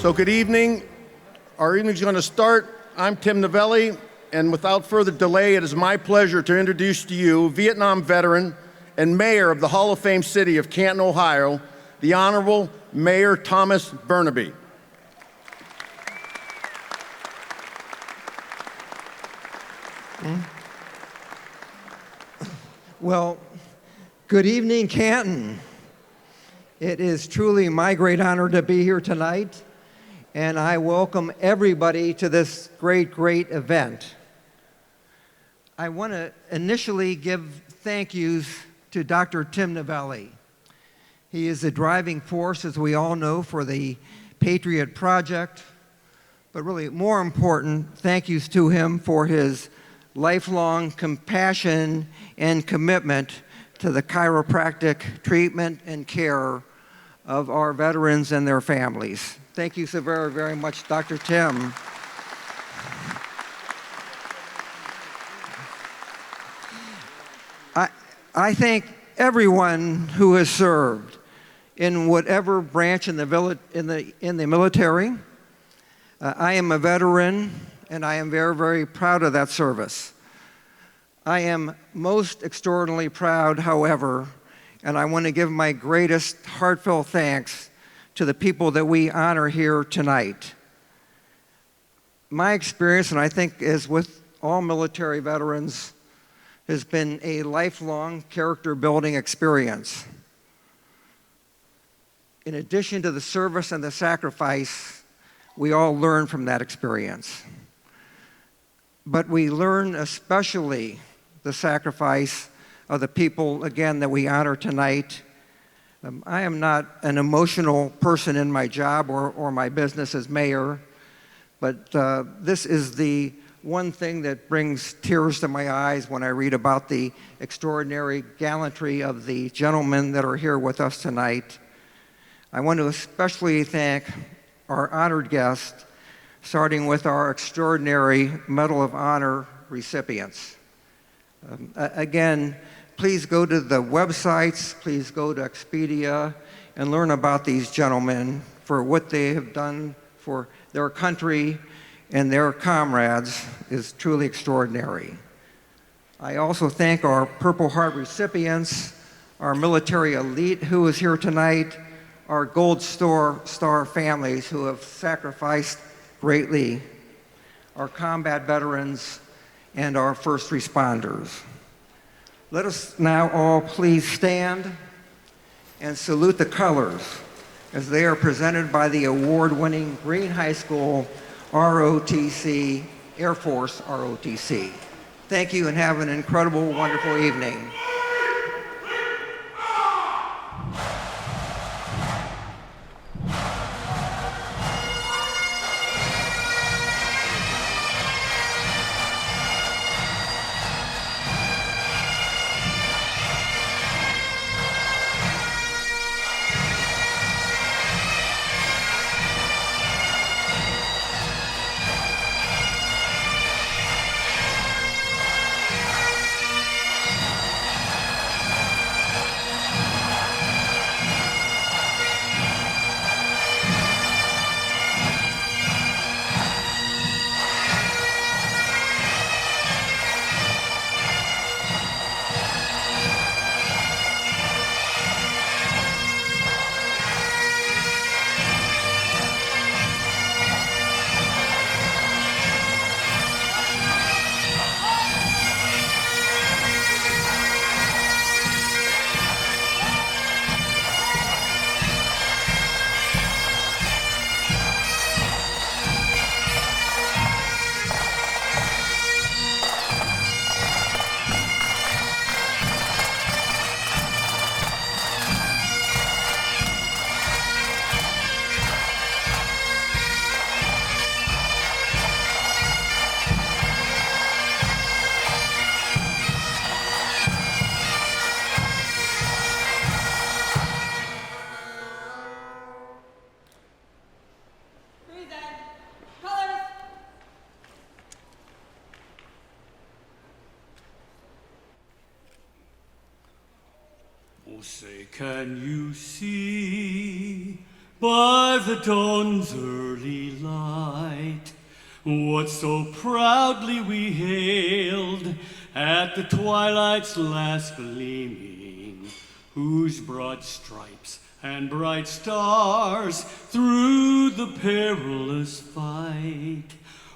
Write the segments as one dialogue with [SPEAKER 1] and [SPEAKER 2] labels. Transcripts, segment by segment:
[SPEAKER 1] So good evening. Our evening's going to start. I'm Tim Novelli, and without further delay, it is my pleasure to introduce to you Vietnam veteran and mayor of the Hall of Fame city of Canton, Ohio, the Honorable Mayor Thomas Burnaby.
[SPEAKER 2] Well, good evening, Canton. It is truly my great honor to be here tonight, and I welcome everybody to this great event. I want to initially give thank yous to Dr. Tim Novelli. He is the driving force, as we all know, for the Patriot Project, but really more important, thank yous to him for his lifelong compassion and commitment to the chiropractic treatment and care of our veterans and their families. Thank you so very much, Dr. Tim. I thank everyone who has served in whatever branch in the military. I am a veteran, and I am very proud of that service. I am most extraordinarily proud, however, and I want to give my greatest heartfelt thanks to the people that we honor here tonight. My experience, and I think as with all military veterans, has been a lifelong character-building experience. In addition to the service and the sacrifice, we all learn from that experience. But we learn especially the sacrifice of the people, again, that we honor tonight. I am not an emotional person in my job or my business as mayor, but this is the one thing that brings tears to my eyes when I read about the extraordinary gallantry of the gentlemen that are here with us tonight. I want to especially thank our honored guests, starting with our extraordinary Medal of Honor recipients. Again, please go to the websites, please go to Expedia, and learn about these gentlemen for what they have done for their country and their comrades is truly extraordinary. I also thank our Purple Heart recipients, our military elite who is here tonight, our Gold Star families who have sacrificed greatly, our combat veterans, and our first responders. Let us now all please stand and salute the colors as they are presented by the award-winning Green High School ROTC, Air Force ROTC. Thank you and have an incredible, wonderful evening.
[SPEAKER 3] Oh, say, can you see by the dawn's early light, what so proudly we hailed at the twilight's last gleaming, whose broad stripes and bright stars through the perilous fight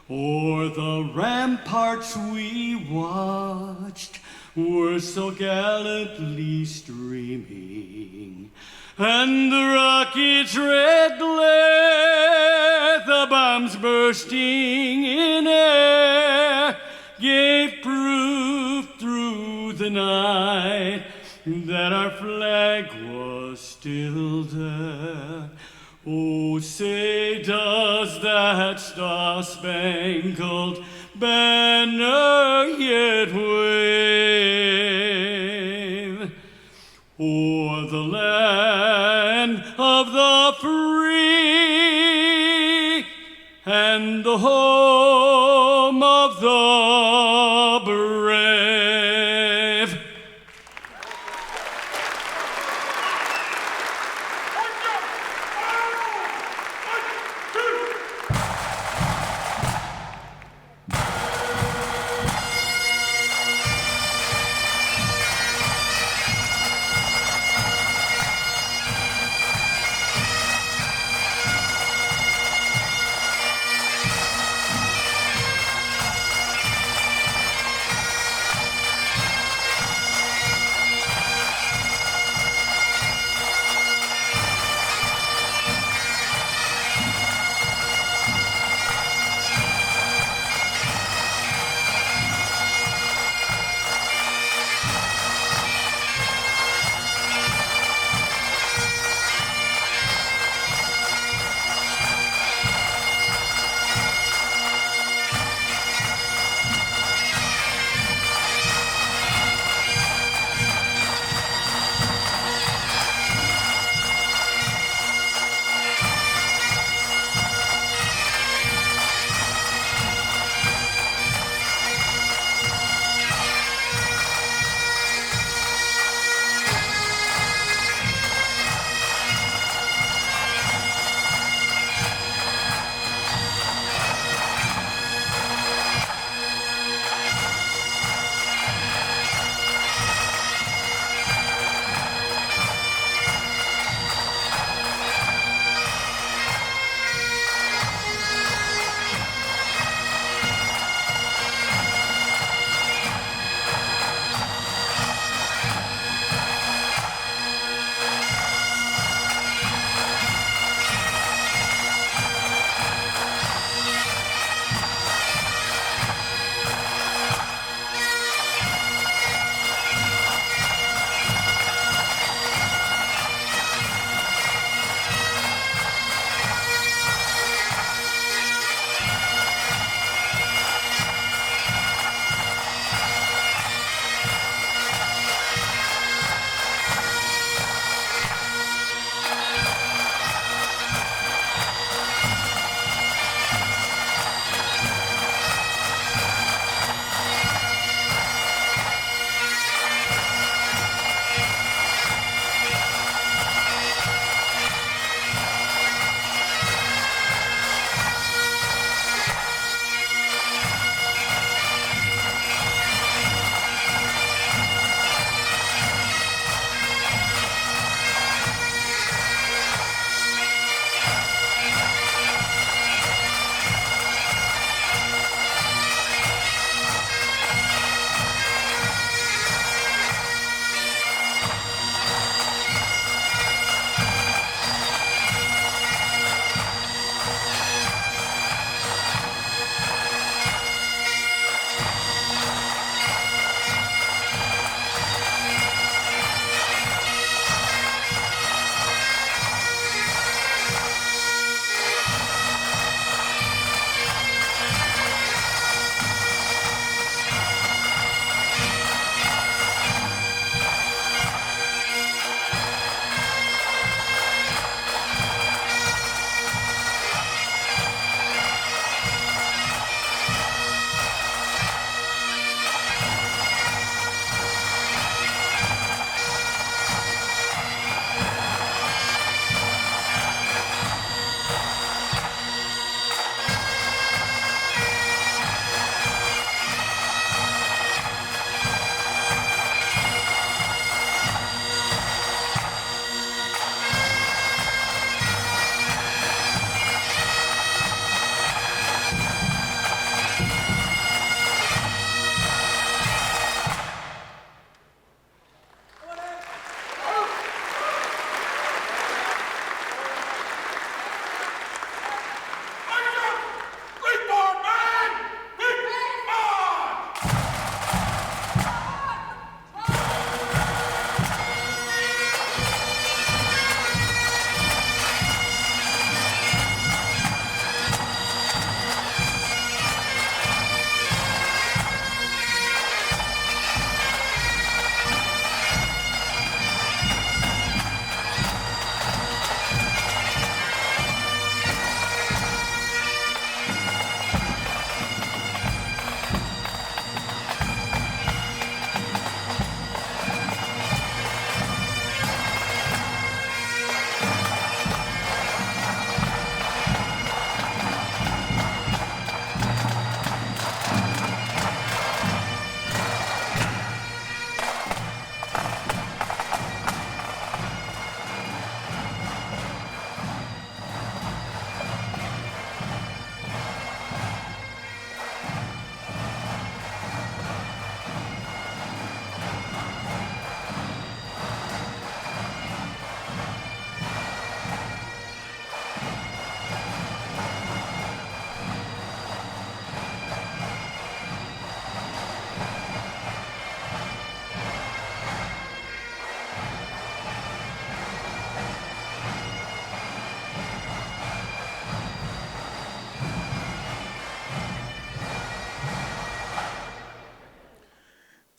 [SPEAKER 3] o'er the ramparts we watched were so gallantly streaming, and the rocket's red glare, the bombs bursting in air, gave proof through the night that our flag was still there. Oh, say does that star-spangled banner yet wave o'er the land of the free and the home of the brave?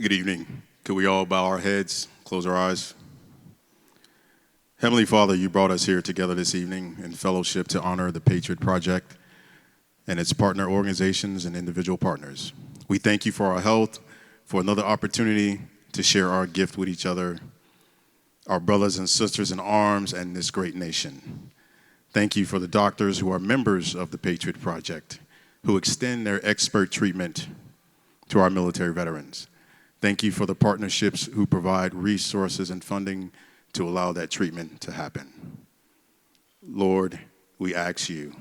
[SPEAKER 4] Good evening. Could we all bow our heads, close our eyes? Heavenly Father, you brought us here together this evening in fellowship to honor the Patriot Project and its partner organizations and individual partners. We thank you for our health, for another opportunity to share our gift with each other, our brothers and sisters in arms, and this great nation. Thank you for the doctors who are members of the Patriot Project, who extend their expert treatment to our military veterans. Thank you for the partnerships who provide resources and funding to allow that treatment to happen. Lord, we ask you,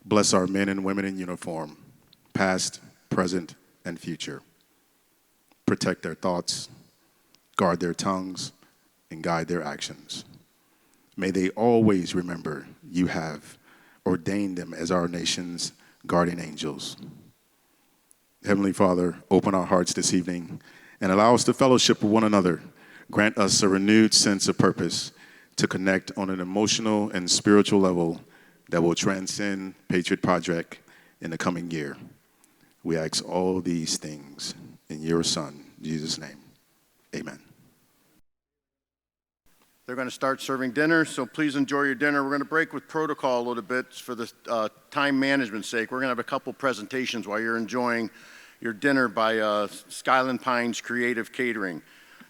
[SPEAKER 4] bless our men and women in uniform, past, present, and future. Protect their thoughts, guard their tongues, and guide their actions. May they always remember you have ordained them as our nation's guardian angels. Heavenly Father, open our hearts this evening and allow us to fellowship with one another. Grant us a renewed sense of purpose to connect on an emotional and spiritual level that will transcend Patriot Project in the coming year. We ask all these things in your Son, Jesus' name. Amen.
[SPEAKER 1] They're going to start serving dinner, so please enjoy your dinner. We're going to break with protocol a little bit for the time management's sake. We're going to have a couple presentations while you're enjoying your dinner by Skyland Pines Creative Catering.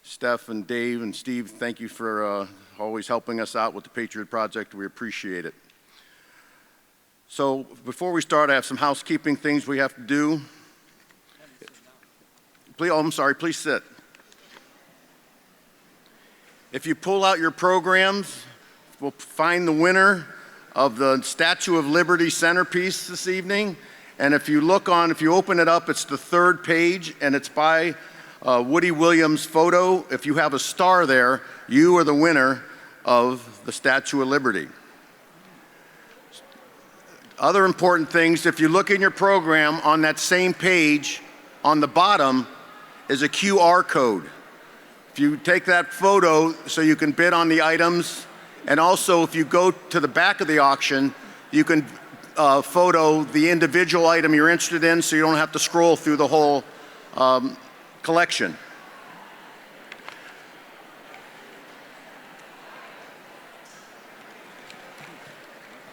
[SPEAKER 1] Steph and Dave and Steve, thank you for always helping us out with the Patriot Project. We appreciate it. So before we start, I have some housekeeping things we have to do. Please, oh, I'm sorry, please sit. If you pull out your programs, we'll find the winner of the Statue of Liberty centerpiece this evening. And if you open it up, it's the third page, and it's by Woody Williams' photo. If you have a star there, you are the winner of the Statue of Liberty. Other important things, if you look in your program on that same page, on the bottom is a QR code. If you take that photo so you can bid on the items, and also if you go to the back of the auction, you can photo the individual item you're interested in so you don't have to scroll through the whole collection.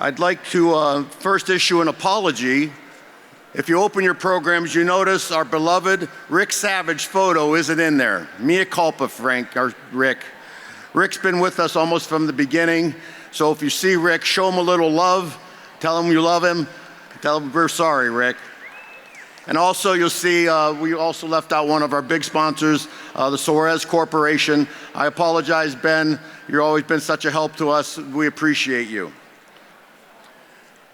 [SPEAKER 1] I'd like to first issue an apology. If you open your programs, you notice our beloved Rick Savage photo isn't in there. Mea culpa, Frank, or Rick. Rick's been with us almost from the beginning, so if you see Rick, show him a little love, tell him you love him, tell him we're sorry, Rick. And also you'll see we also left out one of our big sponsors, the Suarez Corporation. I apologize, Ben. You've always been such a help to us. We appreciate you.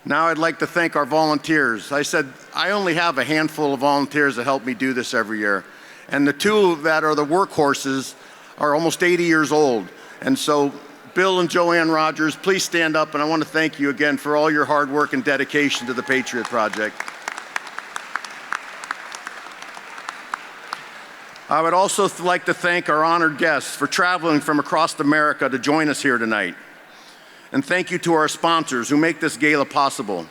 [SPEAKER 1] Now I'd like to thank our volunteers. I said I only have a handful of volunteers that help me do this every year. And the two that are the workhorses are almost 80 years old. And so Bill and Joanne Rogers, please stand up, and I want to thank you again for all your hard work and dedication to the Patriot Project. I would also like to thank our honored guests for traveling from across America to join us here tonight. And thank you to our sponsors who make this gala possible,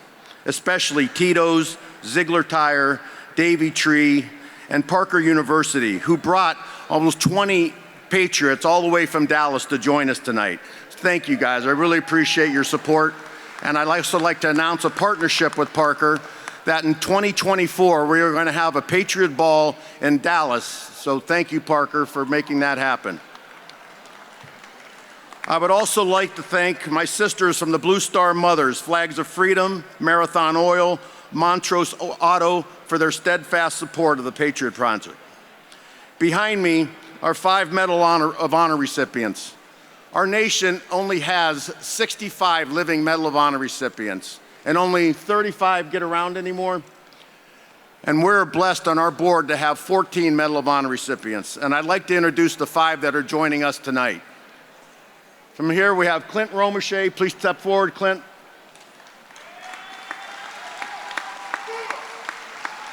[SPEAKER 1] especially Tito's, Ziegler Tire, Davey Tree, and Parker University, who brought almost 20 Patriots all the way from Dallas to join us tonight. Thank you, guys. I really appreciate your support. And I'd also like to announce a partnership with Parker that in 2024, we are going to have a Patriot Ball in Dallas. So thank you, Parker, for making that happen. I would also like to thank my sisters from the Blue Star Mothers, Flags of Freedom, Marathon Oil, Montrose Auto, for their steadfast support of the Patriot Project. Behind me are 5 Medal of Honor recipients. Our nation only has 65 living Medal of Honor recipients, and only 35 get around anymore. And we're blessed on our board to have 14 Medal of Honor recipients. And I'd like to introduce the 5 that are joining us tonight. From here, we have Clint Romachet. Please step forward, Clint.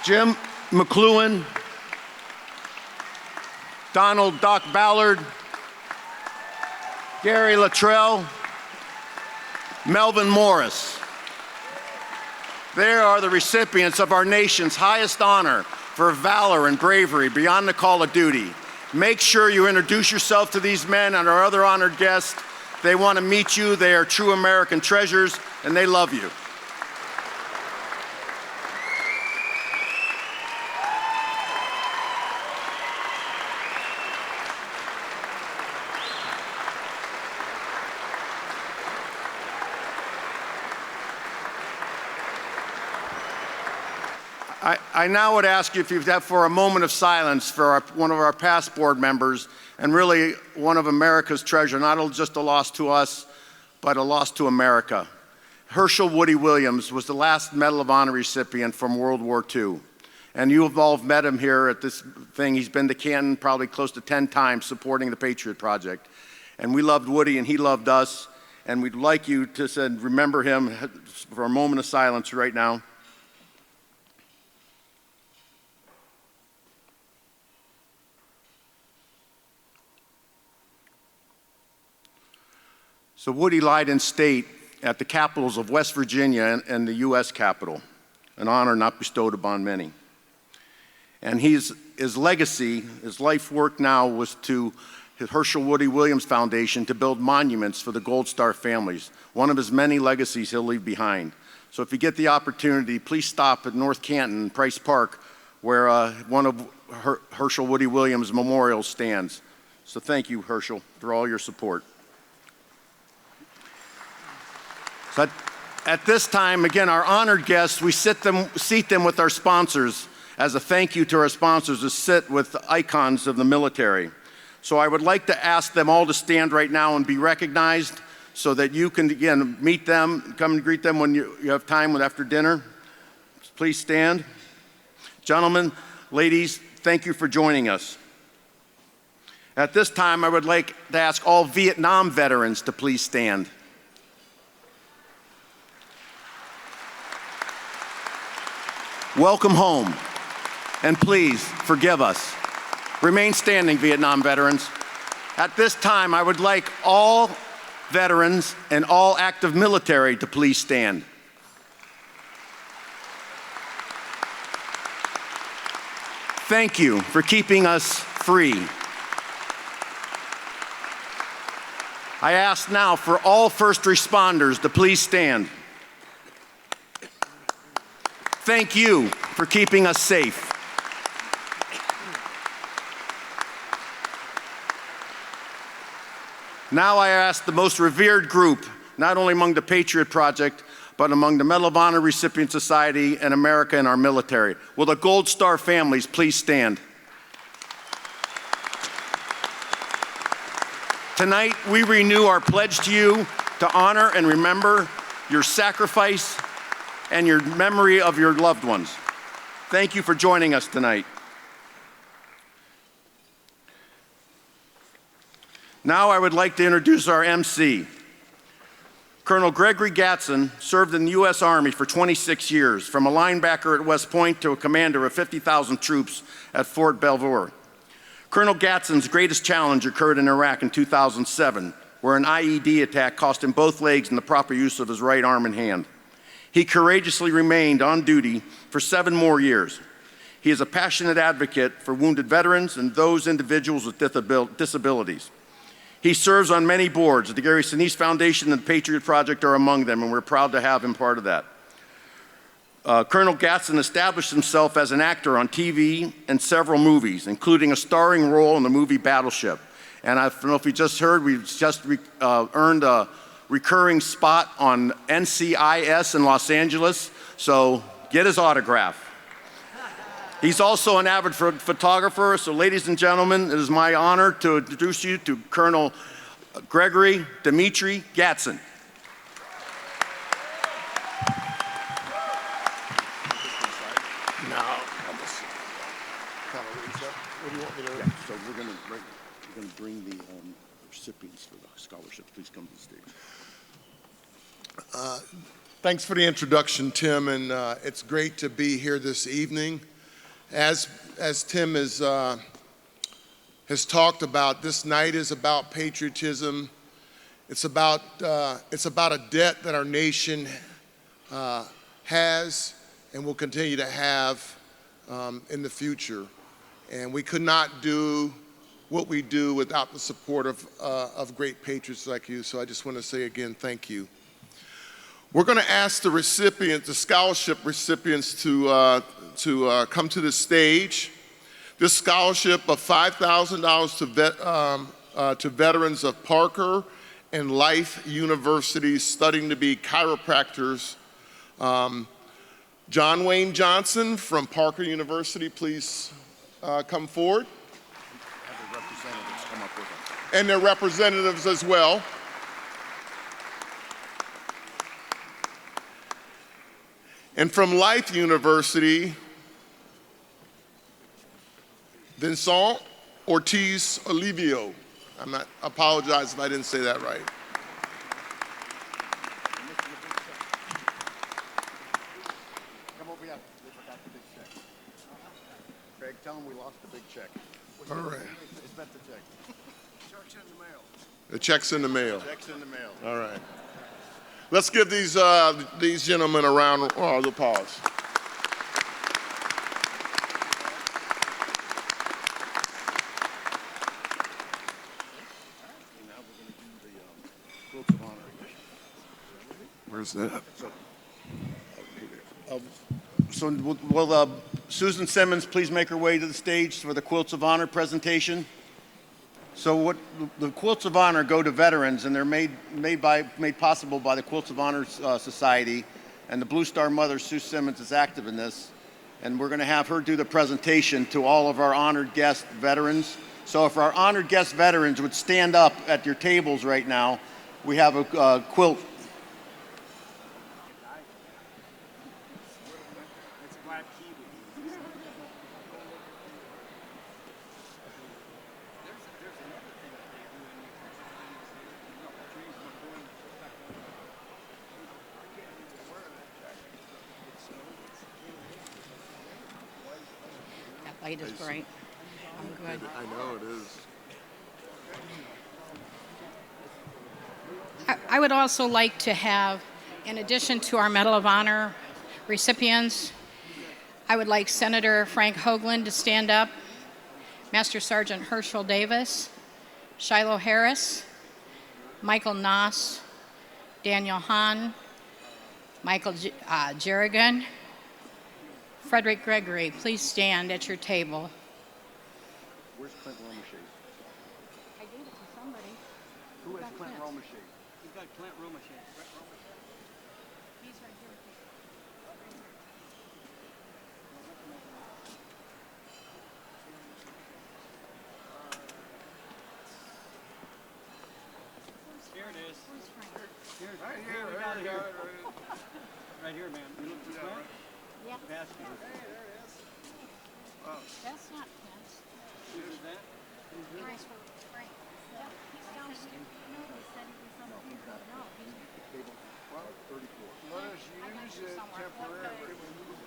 [SPEAKER 1] Jim McLuhan. Donald Doc Ballard. Gary Luttrell. Melvin Morris. They are the recipients of our nation's highest honor for valor and bravery beyond the call of duty. Make sure you introduce yourself to these men and our other honored guests. They want to meet you. They are true American treasures, and they love you. I now would ask you if you'd have for a moment of silence for one of our past board members and really one of America's treasure, not just a loss to us, but a loss to America. Herschel Woody Williams was the last Medal of Honor recipient from World War II. And you have all met him here at this thing. He's been to Canton probably close to 10 times supporting the Patriot Project. And we loved Woody and he loved us. And we'd like you to remember him for a moment of silence right now. So Woody lied in state at the capitals of West Virginia and the U.S. Capitol, an honor not bestowed upon many. And his legacy, his life work now was to his Herschel Woody Williams Foundation to build monuments for the Gold Star families, one of his many legacies he'll leave behind. So if you get the opportunity, please stop at North Canton, Price Park, where one of Herschel Woody Williams' memorials stands. So thank you, Herschel, for all your support. So at this time, again, our honored guests, we seat them with our sponsors as a thank you to our sponsors to sit with icons of the military. So I would like to ask them all to stand right now and be recognized so that you can, again, meet them, come and greet them when you have time after dinner. Please stand. Gentlemen, ladies, thank you for joining us. At this time, I would like to ask all Vietnam veterans to please stand. Welcome home, and please forgive us. Remain standing, Vietnam veterans. At this time, I would like all veterans and all active military to please stand. Thank you for keeping us free. I ask now for all first responders to please stand. Thank you for keeping us safe. Now I ask the most revered group, not only among the Patriot Project, but among the Medal of Honor Recipient Society and America and our military. Will the Gold Star families please stand? Tonight, we renew our pledge to you to honor and remember your sacrifice and your memory of your loved ones. Thank you for joining us tonight. Now I would like to introduce our MC. Colonel Gregory Gatson served in the U.S. Army for 26 years, from a linebacker at West Point to a commander of 50,000 troops at Fort Belvoir. Colonel Gatson's greatest challenge occurred in Iraq in 2007, where an IED attack cost him both legs and the proper use of his right arm and hand. He courageously remained on duty for 7 more years. He is a passionate advocate for wounded veterans and those individuals with disabilities. He serves on many boards. The Gary Sinise Foundation and the Patriot Project are among them, and we're proud to have him part of that. Colonel Gatson established himself as an actor on TV and several movies, including a starring role in the movie Battleship. And I don't know if you just heard, we've just earned a recurring spot on NCIS in Los Angeles, so get his autograph. He's also an avid photographer, so ladies and gentlemen, it is my honor to introduce you to Colonel Gregory Dimitri Gatson. What do you want me to do? So we're going to bring the recipients for the scholarships. Please come to the stage.
[SPEAKER 5] Thanks for the introduction, Tim, and it's great to be here this evening. As Tim has talked about, this night is about patriotism. It's about a debt that our nation has and will continue to have in the future. And we could not do what we do without the support of great patriots like you. So I just want to say again, thank you. We're going to ask the recipients, the scholarship recipients, to come to the stage. This scholarship of $5,000 to veterans of Parker and Life Universities studying to be chiropractors. John Wayne Johnson from Parker University, please come forward.
[SPEAKER 1] Have the representatives come up with us.
[SPEAKER 5] And their representatives as well. And from Life University, Vincent Ortiz Olivio. I apologize if I didn't say that right.
[SPEAKER 1] Come over here. They forgot the big check. Craig, tell them we lost the big check.
[SPEAKER 5] All right.
[SPEAKER 1] It's meant the check. Check's in the mail.
[SPEAKER 5] The check's in the mail.
[SPEAKER 1] Check's in the mail.
[SPEAKER 5] All right. Let's give these gentlemen a round of applause. Where's that?
[SPEAKER 1] So will Susan Simmons please make her way to the stage for the Quilts of Honor presentation? So what the Quilts of Honor go to veterans, and they're made possible by the Quilts of Honor Society, and the Blue Star Mother, Sue Simmons, is active in this. And we're going to have her do the presentation to all of our honored guest veterans. So if our honored guest veterans would stand up at your tables right now, we have a quilt.
[SPEAKER 6] That light is bright. I'm good.
[SPEAKER 5] I know it is.
[SPEAKER 6] I would also like to have, in addition to our Medal of Honor recipients, I would like Senator Frank Hoagland to stand up, Master Sergeant Herschel Davis, Shiloh Harris, Michael Noss, Daniel Hahn, Michael Jerrigan, Frederick Gregory. Please stand at your table.
[SPEAKER 1] Where's Clint Romashade?
[SPEAKER 6] I gave it to somebody.
[SPEAKER 1] Who has Clint Romashade?
[SPEAKER 3] You've got Clint Romashade.
[SPEAKER 6] He's right here.
[SPEAKER 3] Here it is.
[SPEAKER 6] Where's Frank?
[SPEAKER 3] Here's right here. Right here, man. You look this way?
[SPEAKER 6] Yeah.
[SPEAKER 3] Pass it.
[SPEAKER 6] That's not Clint's.
[SPEAKER 3] Who's that?
[SPEAKER 6] Nice for Frank. Yeah, he's downstairs. No, he said he was on the computer. No, he's.
[SPEAKER 5] Let us use it temporarily.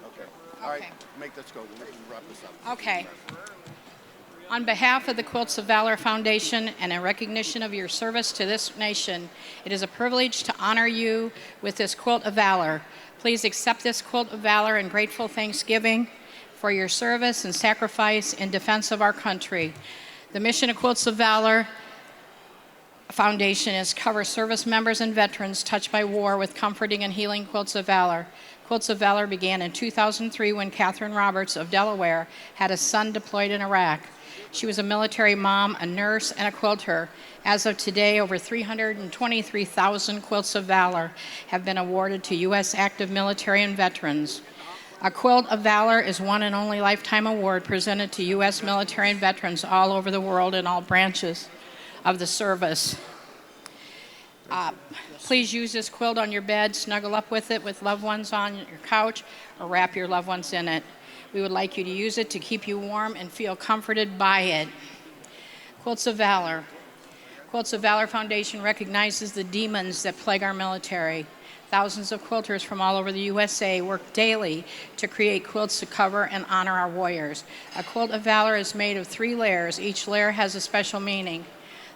[SPEAKER 1] Okay. All right.
[SPEAKER 6] Okay.
[SPEAKER 1] Let's go. We'll wrap this up.
[SPEAKER 6] Okay. On behalf of the Quilts of Valor Foundation and in recognition of your service to this nation, it is a privilege to honor you with this Quilt of Valor. Please accept this Quilt of Valor in grateful thanksgiving for your service and sacrifice in defense of our country. The mission of Quilts of Valor Foundation is to cover service members and veterans touched by war with comforting and healing Quilts of Valor. Quilts of Valor began in 2003 when Catherine Roberts of Delaware had a son deployed in Iraq. She was a military mom, a nurse, and a quilter. As of today, over 323,000 Quilts of Valor have been awarded to U.S. active military and veterans. A Quilt of Valor is one and only lifetime award presented to U.S. military and veterans all over the world in all branches of the service. Please use this quilt on your bed, snuggle up with it with loved ones on your couch, or wrap your loved ones in it. We would like you to use it to keep you warm and feel comforted by it. Quilts of Valor. Quilts of Valor Foundation recognizes the demons that plague our military. Thousands of quilters from all over the USA work daily to create quilts to cover and honor our warriors. A Quilt of Valor is made of 3 layers. Each layer has a special meaning.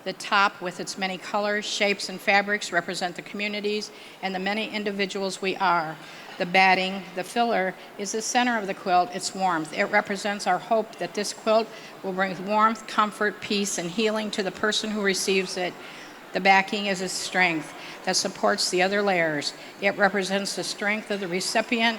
[SPEAKER 6] The top, with its many colors, shapes, and fabrics, represent the communities and the many individuals we are. The batting, the filler, is the center of the quilt, its warmth. It represents our hope that this quilt will bring warmth, comfort, peace, and healing to the person who receives it. The backing is its strength that supports the other layers. It represents the strength of the recipient,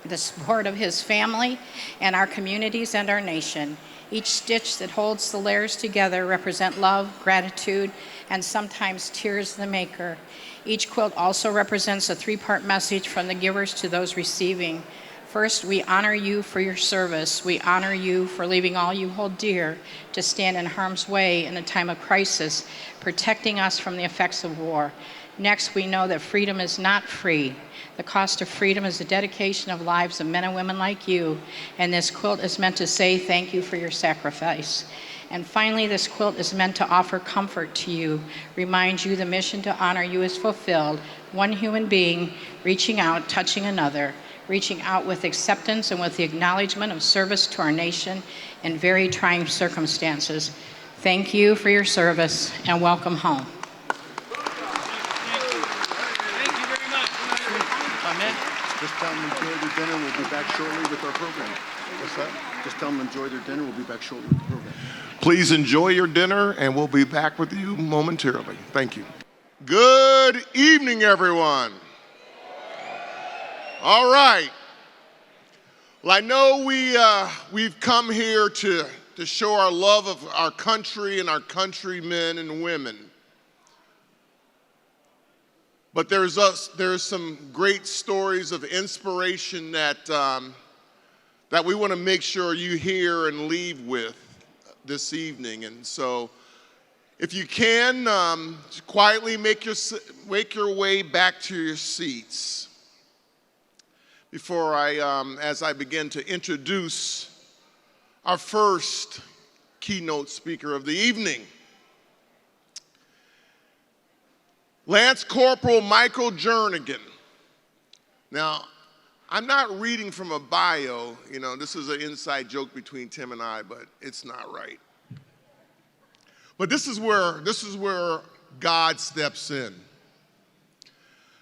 [SPEAKER 6] the support of his family, and our communities and our nation. Each stitch that holds the layers together represent love, gratitude, and sometimes tears of the maker. Each quilt also represents a three-part message from the givers to those receiving. First, we honor you for your service. We honor you for leaving all you hold dear to stand in harm's way in a time of crisis, protecting us from the effects of war. Next, we know that freedom is not free. The cost of freedom is the dedication of lives of men and women like you, and this quilt is meant to say thank you for your sacrifice. And finally, this quilt is meant to offer comfort to you, remind you the mission to honor you is fulfilled, one human being reaching out, touching another, reaching out with acceptance and with the acknowledgement of service to our nation in very trying circumstances. Thank you for your service, and welcome home.
[SPEAKER 3] Thank you very much. Amen.
[SPEAKER 1] Just tell them enjoy their dinner. We'll be back shortly with our program. What's that? Just tell them enjoy their dinner. We'll be back shortly with the program.
[SPEAKER 5] Please enjoy your dinner, and we'll be back with you momentarily. Thank you. Good evening, everyone. All right. Well, I know we've come here to show our love of our country and our countrymen and women. But there's some great stories of inspiration that we want to make sure you hear and leave with this evening. And so, if you can, quietly make your way back to your seats before as I begin to introduce our first keynote speaker of the evening. Lance Corporal Michael Jernigan. Now, I'm not reading from a bio. You know, this is an inside joke between Tim and I, but it's not right. But this is where God steps in.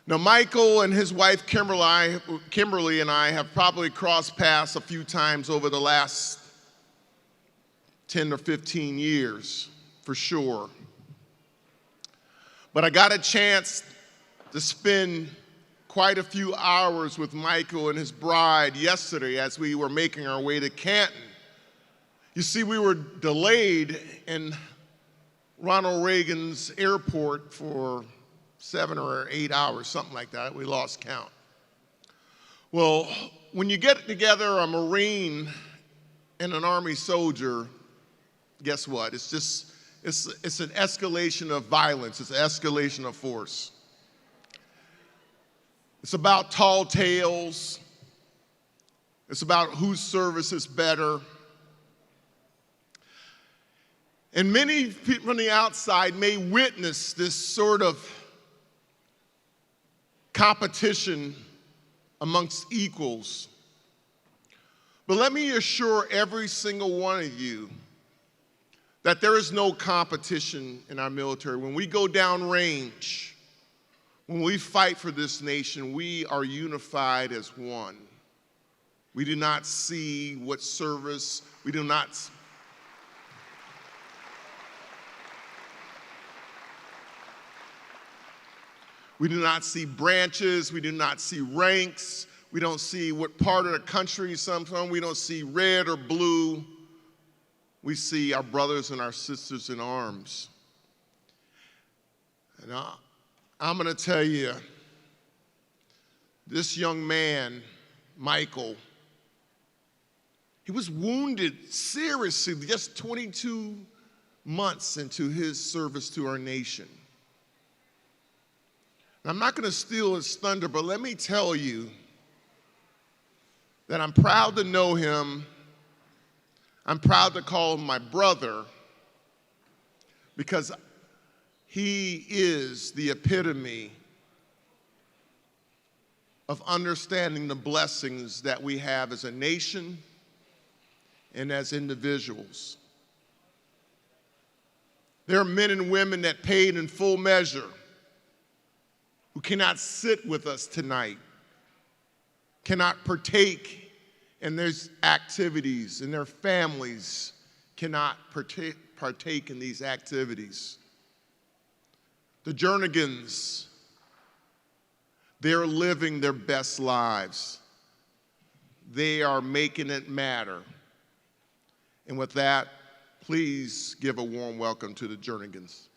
[SPEAKER 5] Now, Michael and his wife Kimberly and I have probably crossed paths a few times over the last 10 or 15 years, for sure. But I got a chance to spend quite a few hours with Michael and his bride yesterday as we were making our way to Canton. You see, we were delayed in Ronald Reagan's airport for 7 or 8 hours, something like that. We lost count. Well, when you get together a Marine and an Army soldier, guess what? It's an escalation of violence. It's an escalation of force. It's about tall tales. It's about whose service is better. And many people from the outside may witness this sort of competition amongst equals. But let me assure every single one of you that there is no competition in our military. When we go down range, when we fight for this nation, we are unified as one. We do not see what service, we do not see branches, we do not see ranks, we don't see what part of the country some from, we don't see red or blue. We see our brothers and our sisters in arms. And I'm going to tell you, this young man, Michael, he was wounded seriously just 22 months into his service to our nation. And I'm not going to steal his thunder, but let me tell you that I'm proud to know him. I'm proud to call him my brother because he is the epitome of understanding the blessings that we have as a nation and as individuals. There are men and women that paid in full measure who cannot sit with us tonight, cannot partake in their activities, and their families cannot partake in these activities. The Jernigans, they're living their best lives. They are making it matter. And with that, please give a warm welcome to the Jernigans.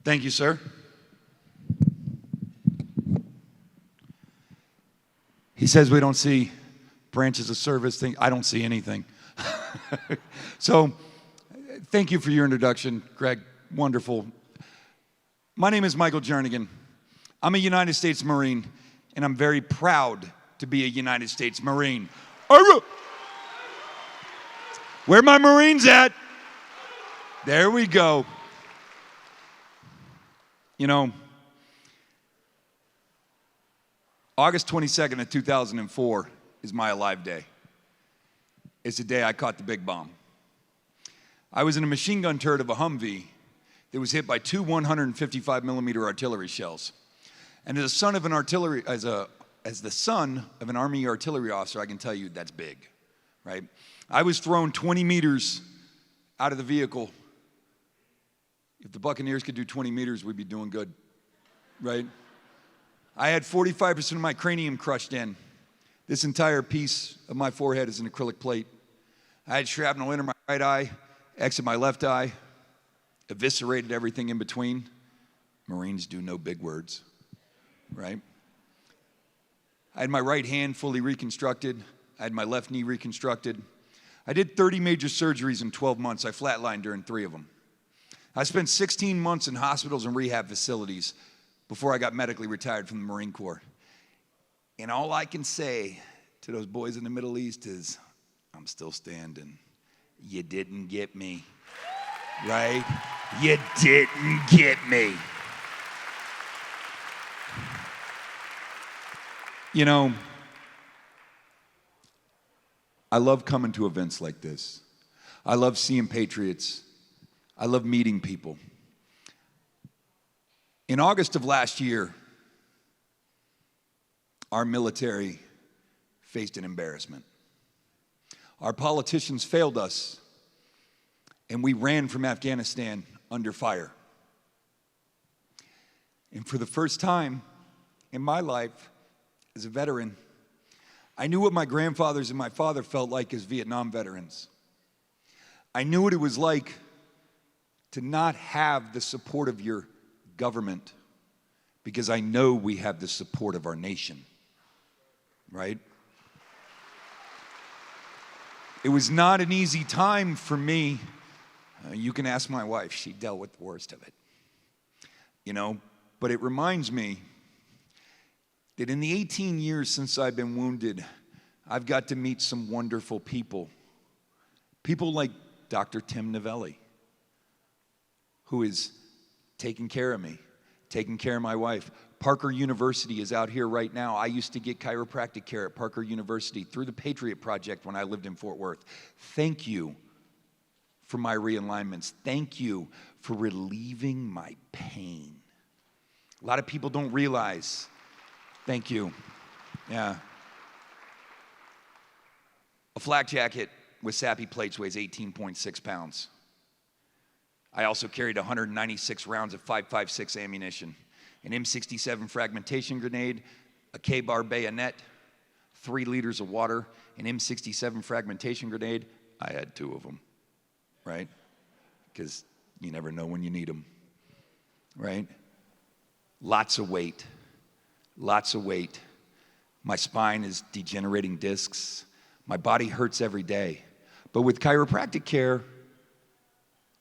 [SPEAKER 7] Thank you, sir. He says we don't see branches of service. I don't see anything. So, thank you for your introduction, Greg. Wonderful. My name is Michael Jernigan. I'm a United States Marine, and I'm very proud to be a United States Marine. Where my Marines at? There we go. You know, August 22nd of 2004 is my alive day. It's the day I caught the big bomb. I was in a machine gun turret of a Humvee that was hit by two 155 millimeter artillery shells. And as the son of an Army artillery officer, I can tell you that's big, right? I was thrown 20 meters out of the vehicle. If the Buccaneers could do 20 meters, we'd be doing good, right? I had 45% of my cranium crushed in. This entire piece of my forehead is an acrylic plate. I had shrapnel in my right eye, exit my left eye, eviscerated everything in between. Marines do no big words, right? I had my right hand fully reconstructed. I had my left knee reconstructed. I did 30 major surgeries in 12 months. I flatlined during 3 of them. I spent 16 months in hospitals and rehab facilities before I got medically retired from the Marine Corps. And all I can say to those boys in the Middle East is, I'm still standing. You didn't get me, right? You didn't get me. You know, I love coming to events like this. I love seeing Patriots. I love meeting people. In August of last year, our military faced an embarrassment. Our politicians failed us, and we ran from Afghanistan under fire. And for the first time in my life as a veteran, I knew what my grandfathers and my father felt like as Vietnam veterans. I knew what it was like to not have the support of your government, because I know we have the support of our nation, right? It was not an easy time for me. You can ask my wife, she dealt with the worst of it. You know, but it reminds me that in the 18 years since I've been wounded, I've got to meet some wonderful people. People like Dr. Tim Novelli, who is taking care of me, taking care of my wife. Parker University is out here right now. I used to get chiropractic care at Parker University through the Patriot Project when I lived in Fort Worth. Thank you for my realignments. Thank you for relieving my pain. A lot of people don't realize. Thank you. Yeah. A flak jacket with sappy plates weighs 18.6 pounds. I also carried 196 rounds of 5.56 ammunition, an M67 fragmentation grenade, a K-bar bayonet, 3 liters of water, an M67 fragmentation grenade. I had 2 of them, right? Because you never know when you need them, right? Lots of weight, lots of weight. My spine is degenerating discs. My body hurts every day. But with chiropractic care,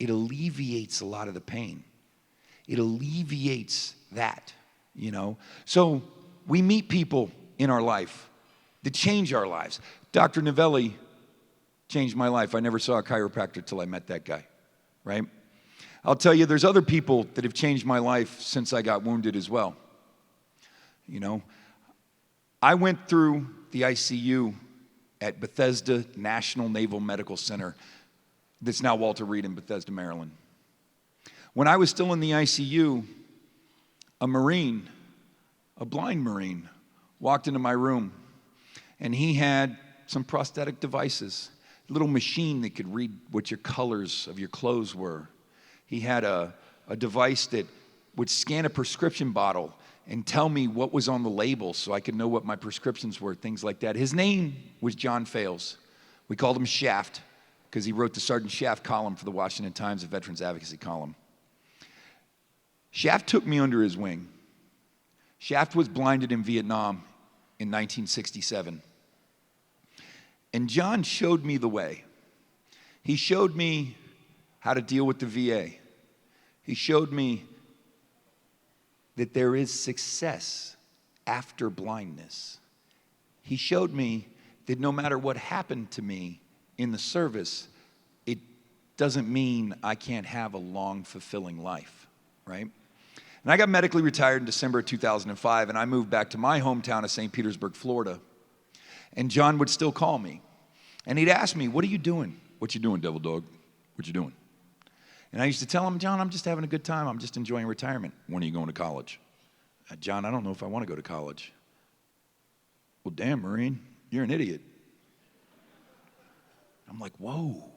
[SPEAKER 7] it alleviates a lot of the pain. It alleviates that, you know. So we meet people in our life that change our lives. Dr. Novelli changed my life. I never saw a chiropractor till I met that guy, right? I'll tell you, there's other people that have changed my life since I got wounded as well. You know, I went through the ICU at Bethesda National Naval Medical Center, that's now Walter Reed in Bethesda, Maryland. When I was still in the ICU, a Marine, a blind Marine, walked into my room, and he had some prosthetic devices, a little machine that could read what your colors of your clothes were. He had a device that would scan a prescription bottle and tell me what was on the label so I could know what my prescriptions were, things like that. His name was John Fales. We called him Shaft because he wrote the Sergeant Shaft column for the Washington Times, a veterans advocacy column. Shaft took me under his wing. Shaft was blinded in Vietnam in 1967. And John showed me the way. He showed me how to deal with the VA. He showed me that there is success after blindness. He showed me that no matter what happened to me in the service, it doesn't mean I can't have a long, fulfilling life, right? And I got medically retired in December of 2005, and I moved back to my hometown of St. Petersburg, Florida. And John would still call me. And he'd ask me, "What are you doing?" "What you doing, devil dog? What you doing?" And I used to tell him, "John, I'm just having a good time. I'm just enjoying retirement." "When are you going to college?" "John, I don't know if I want to go to college." "Well, damn, Marine, you're an idiot." I'm like, whoa,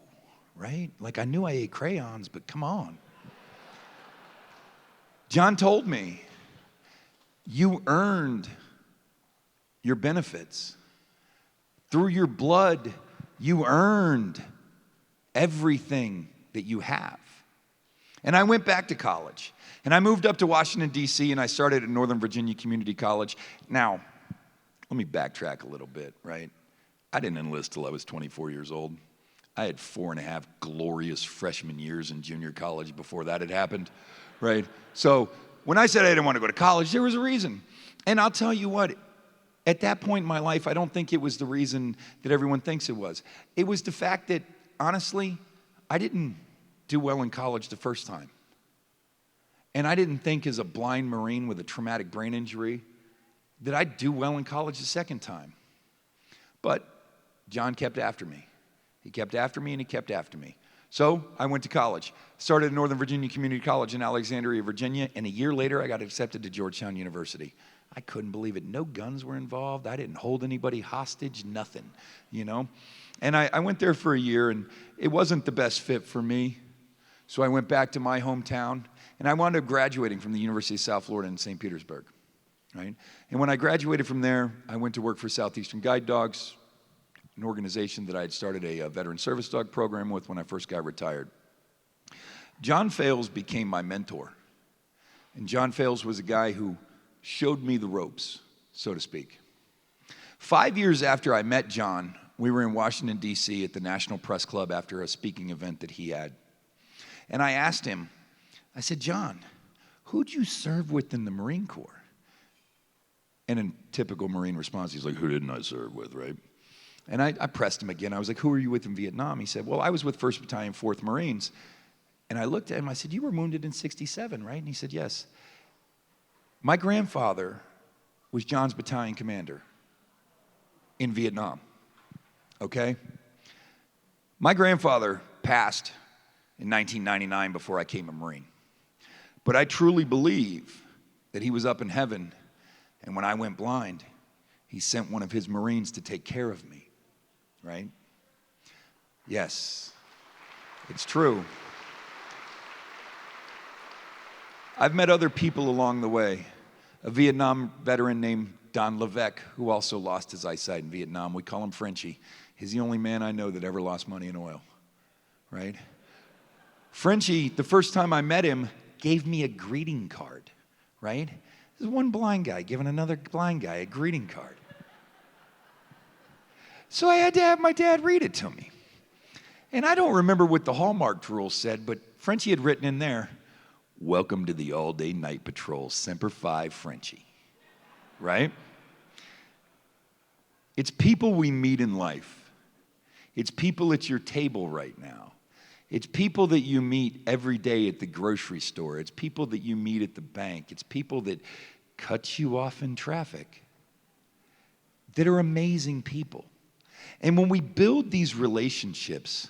[SPEAKER 7] right? Like, I knew I ate crayons, but come on. John told me, you earned your benefits. Through your blood, you earned everything that you have. And I went back to college. And I moved up to Washington, D.C., and I started at Northern Virginia Community College. Now, let me backtrack a little bit, right? I didn't enlist till I was 24 years old. I had 4.5 glorious freshman years in junior college before that had happened, right? So when I said I didn't want to go to college, there was a reason. And I'll tell you what, at that point in my life, I don't think it was the reason that everyone thinks it was. It was the fact that, honestly, I didn't do well in college the first time. And I didn't think as a blind Marine with a traumatic brain injury that I'd do well in college the second time. But John kept after me. He kept after me and he kept after me. So I went to college. Started at Northern Virginia Community College in Alexandria, Virginia, and a year later I got accepted to Georgetown University. I couldn't believe it. No guns were involved. I didn't hold anybody hostage, nothing, you know? And I went there for a year, and it wasn't the best fit for me. So I went back to my hometown, and I wound up graduating from the University of South Florida in St. Petersburg, right? And when I graduated from there, I went to work for Southeastern Guide Dogs, an organization that I had started a veteran service dog program with when I first got retired. John Fales became my mentor. And John Fales was a guy who showed me the ropes, so to speak. 5 years after I met John, we were in Washington, D.C. at the National Press Club after a speaking event that he had. And I asked him, I said, "John, who'd you serve with in the Marine Corps?" And in typical Marine response, he's like, "Who didn't I serve with, right?" And I pressed him again. I was like, "Who were you with in Vietnam?" He said, "Well, I was with 1st Battalion, 4th Marines." And I looked at him, I said, "You were wounded in 67, right?" And he said, "Yes." My grandfather was John's battalion commander in Vietnam, okay? My grandfather passed in 1999 before I became a Marine. But I truly believe that he was up in heaven, and when I went blind, he sent one of his Marines to take care of me, right? Yes, it's true. I've met other people along the way. A Vietnam veteran named Don Levesque, who also lost his eyesight in Vietnam. We call him Frenchie. He's the only man I know that ever lost money in oil, right? Frenchie, the first time I met him, gave me a greeting card, right? This is one blind guy giving another blind guy a greeting card. So I had to have my dad read it to me. And I don't remember what the hallmarked rule said, but Frenchie had written in there, "Welcome to the all-day night patrol, Semper Fi, Frenchie." Right? It's people we meet in life. It's people at your table right now. It's people that you meet every day at the grocery store. It's people that you meet at the bank. It's people that cut you off in traffic that are amazing people. And when we build these relationships,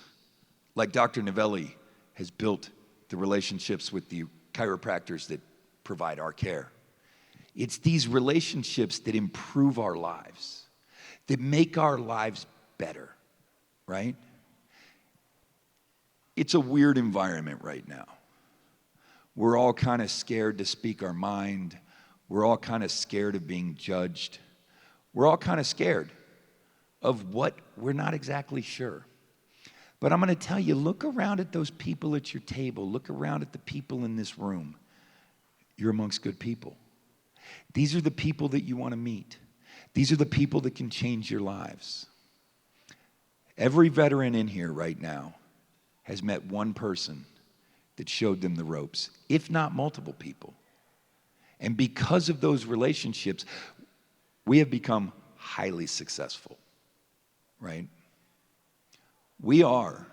[SPEAKER 7] like Dr. Novelli has built the relationships with the chiropractors that provide our care, it's these relationships that improve our lives, that make our lives better, right? It's a weird environment right now. We're all kind of scared to speak our mind. We're all kind of scared of being judged. We're all kind of scared of what we're not exactly sure. But I'm going to tell you, look around at those people at your table. Look around at the people in this room. You're amongst good people. These are the people that you want to meet. These are the people that can change your lives. Every veteran in here right now has met one person that showed them the ropes, if not multiple people. And because of those relationships, we have become highly successful, right? We are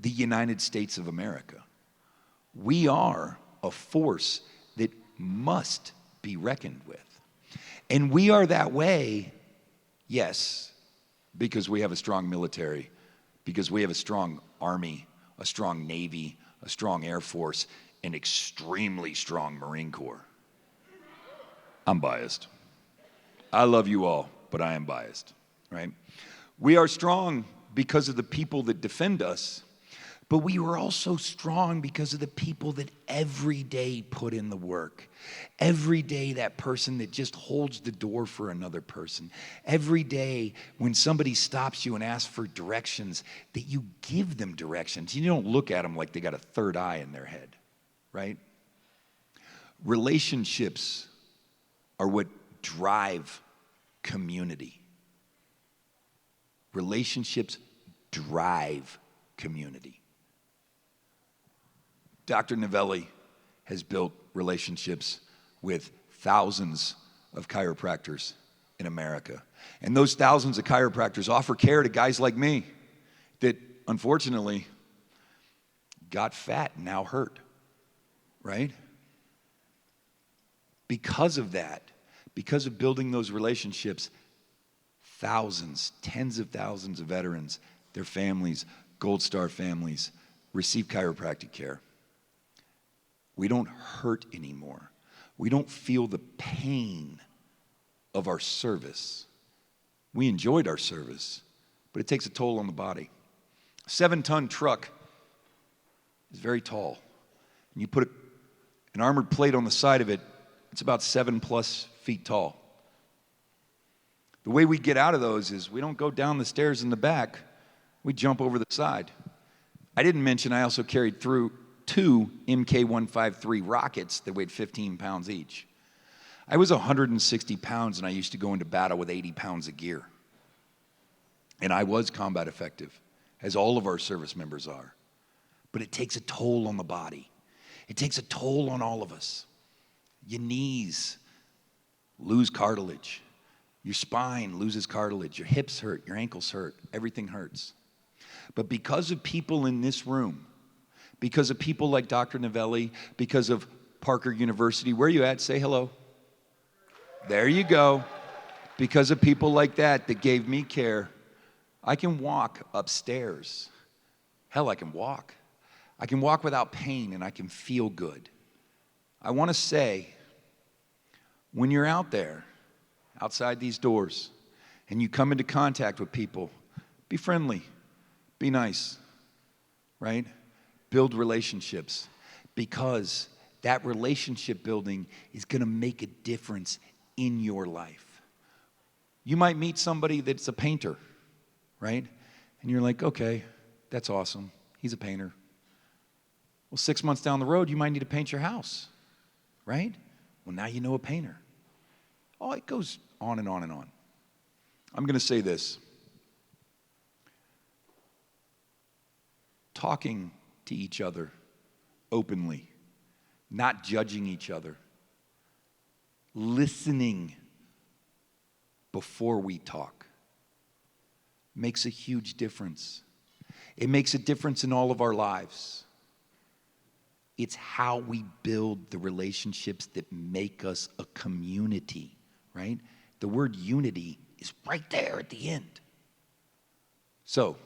[SPEAKER 7] the United States of America. We are a force that must be reckoned with. And we are that way, yes, because we have a strong military, because we have a strong army, a strong Navy, a strong Air Force, an extremely strong Marine Corps. I'm biased. I love you all, but I am biased, right? We are strong because of the people that defend us, but we are also strong because of the people that every day put in the work. Every day, that person that just holds the door for another person. Every day, when somebody stops you and asks for directions, that you give them directions. You don't look at them like they got a third eye in their head, right? Relationships are what drive community. Relationships drive community. Dr. Novelli has built relationships with thousands of chiropractors in America. And those thousands of chiropractors offer care to guys like me that unfortunately got fat and now hurt, right? Because of that, because of building those relationships, thousands, tens of thousands of veterans, their families, Gold Star families, receive chiropractic care. We don't hurt anymore. We don't feel the pain of our service. We enjoyed our service, but it takes a toll on the body. A 7-ton truck is very tall. And you put an armored plate on the side of it, it's about 7+ feet tall. The way we get out of those is we don't go down the stairs in the back, we jump over the side. I didn't mention I also carried through 2 MK-153 rockets that weighed 15 pounds each. I was 160 pounds and I used to go into battle with 80 pounds of gear. And I was combat effective, as all of our service members are. But it takes a toll on the body. It takes a toll on all of us. Your knees lose cartilage. Your spine loses cartilage. Your hips hurt. Your ankles hurt. Everything hurts. But because of people in this room, because of people like Dr. Novelli, because of Parker University, where are you at? Say hello. There you go. Because of people like that that gave me care, I can walk upstairs. Hell, I can walk. I can walk without pain and I can feel good. I want to say, when you're out there, outside these doors, and you come into contact with people, be friendly, be nice, right? Build relationships, because that relationship building is going to make a difference in your life. You might meet somebody that's a painter, right? And you're like, okay, that's awesome. He's a painter. Well, 6 months down the road, you might need to paint your house, right? Well, now you know a painter. Oh, it goes on and on and on. I'm going to say this. Talking to each other openly, not judging each other, listening before we talk makes a huge difference. It makes a difference in all of our lives. It's how we build the relationships that make us a community, right? The word unity is right there at the end. So,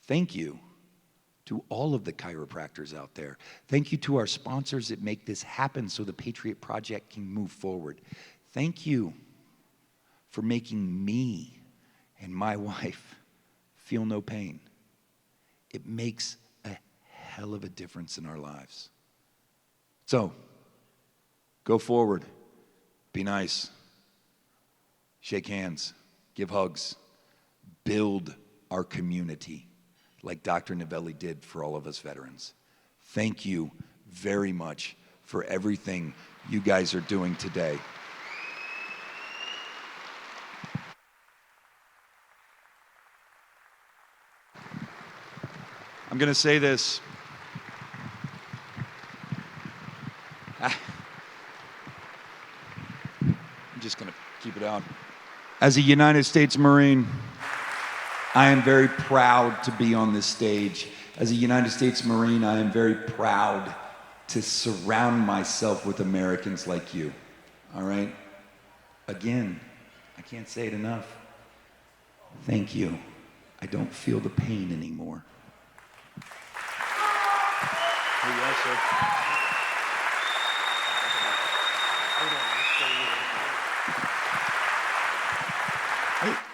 [SPEAKER 7] thank you to all of the chiropractors out there. Thank you to our sponsors that make this happen so the Patriot Project can move forward. Thank you for making me and my wife feel no pain. It makes a hell of a difference in our lives. So, go forward, be nice, shake hands, give hugs, build our community like Dr. Novelli did for all of us veterans. Thank you very much for everything you guys are doing today. I'm going to say this. I'm just going to keep it out. As a United States Marine, I am very proud to be on this stage. As a United States Marine, I am very proud to surround myself with Americans like you. All right? Again, I can't say it enough. Thank you. I don't feel the pain anymore.
[SPEAKER 3] Yes, sir.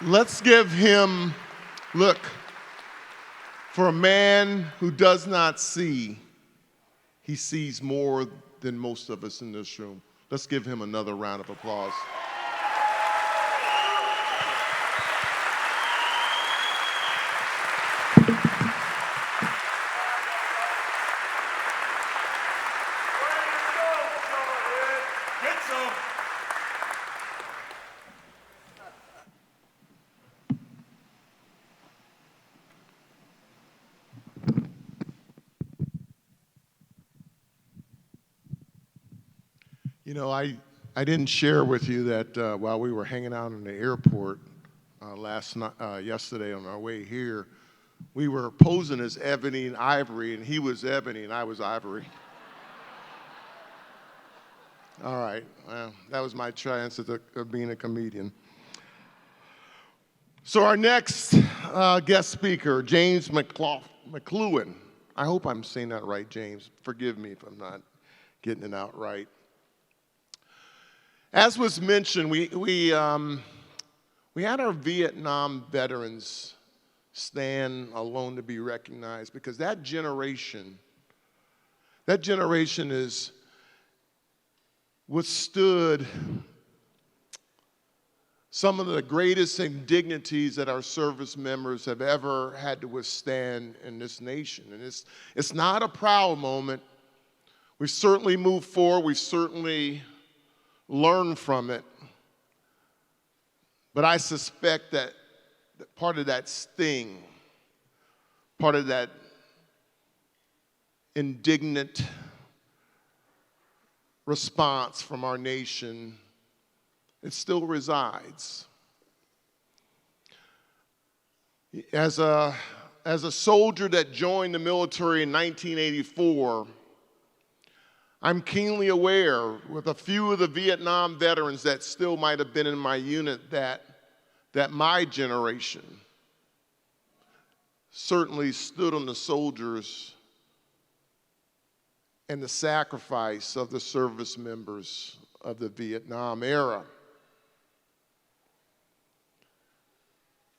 [SPEAKER 5] Let's give him, look, for a man who does not see, he sees more than most of us in this room. Let's give him another round of applause. You know, I didn't share with you that while we were hanging out in the airport yesterday on our way here, we were posing as Ebony and Ivory, and he was Ebony and I was Ivory. All right, well, that was my chance of being a comedian. So our next guest speaker, James McLuhan. I hope I'm saying that right, James. Forgive me if I'm not getting it out right. As was mentioned, we had our Vietnam veterans stand alone to be recognized because that generation is withstood some of the greatest indignities that our service members have ever had to withstand in this nation. And it's not a proud moment. We certainly move forward. We certainly learn from it. But I suspect that part of that sting, part of that indignant response from our nation, it still resides. As a soldier that joined the military in 1984, I'm keenly aware with a few of the Vietnam veterans that still might have been in my unit that my generation certainly stood on the soldiers and the sacrifice of the service members of the Vietnam era.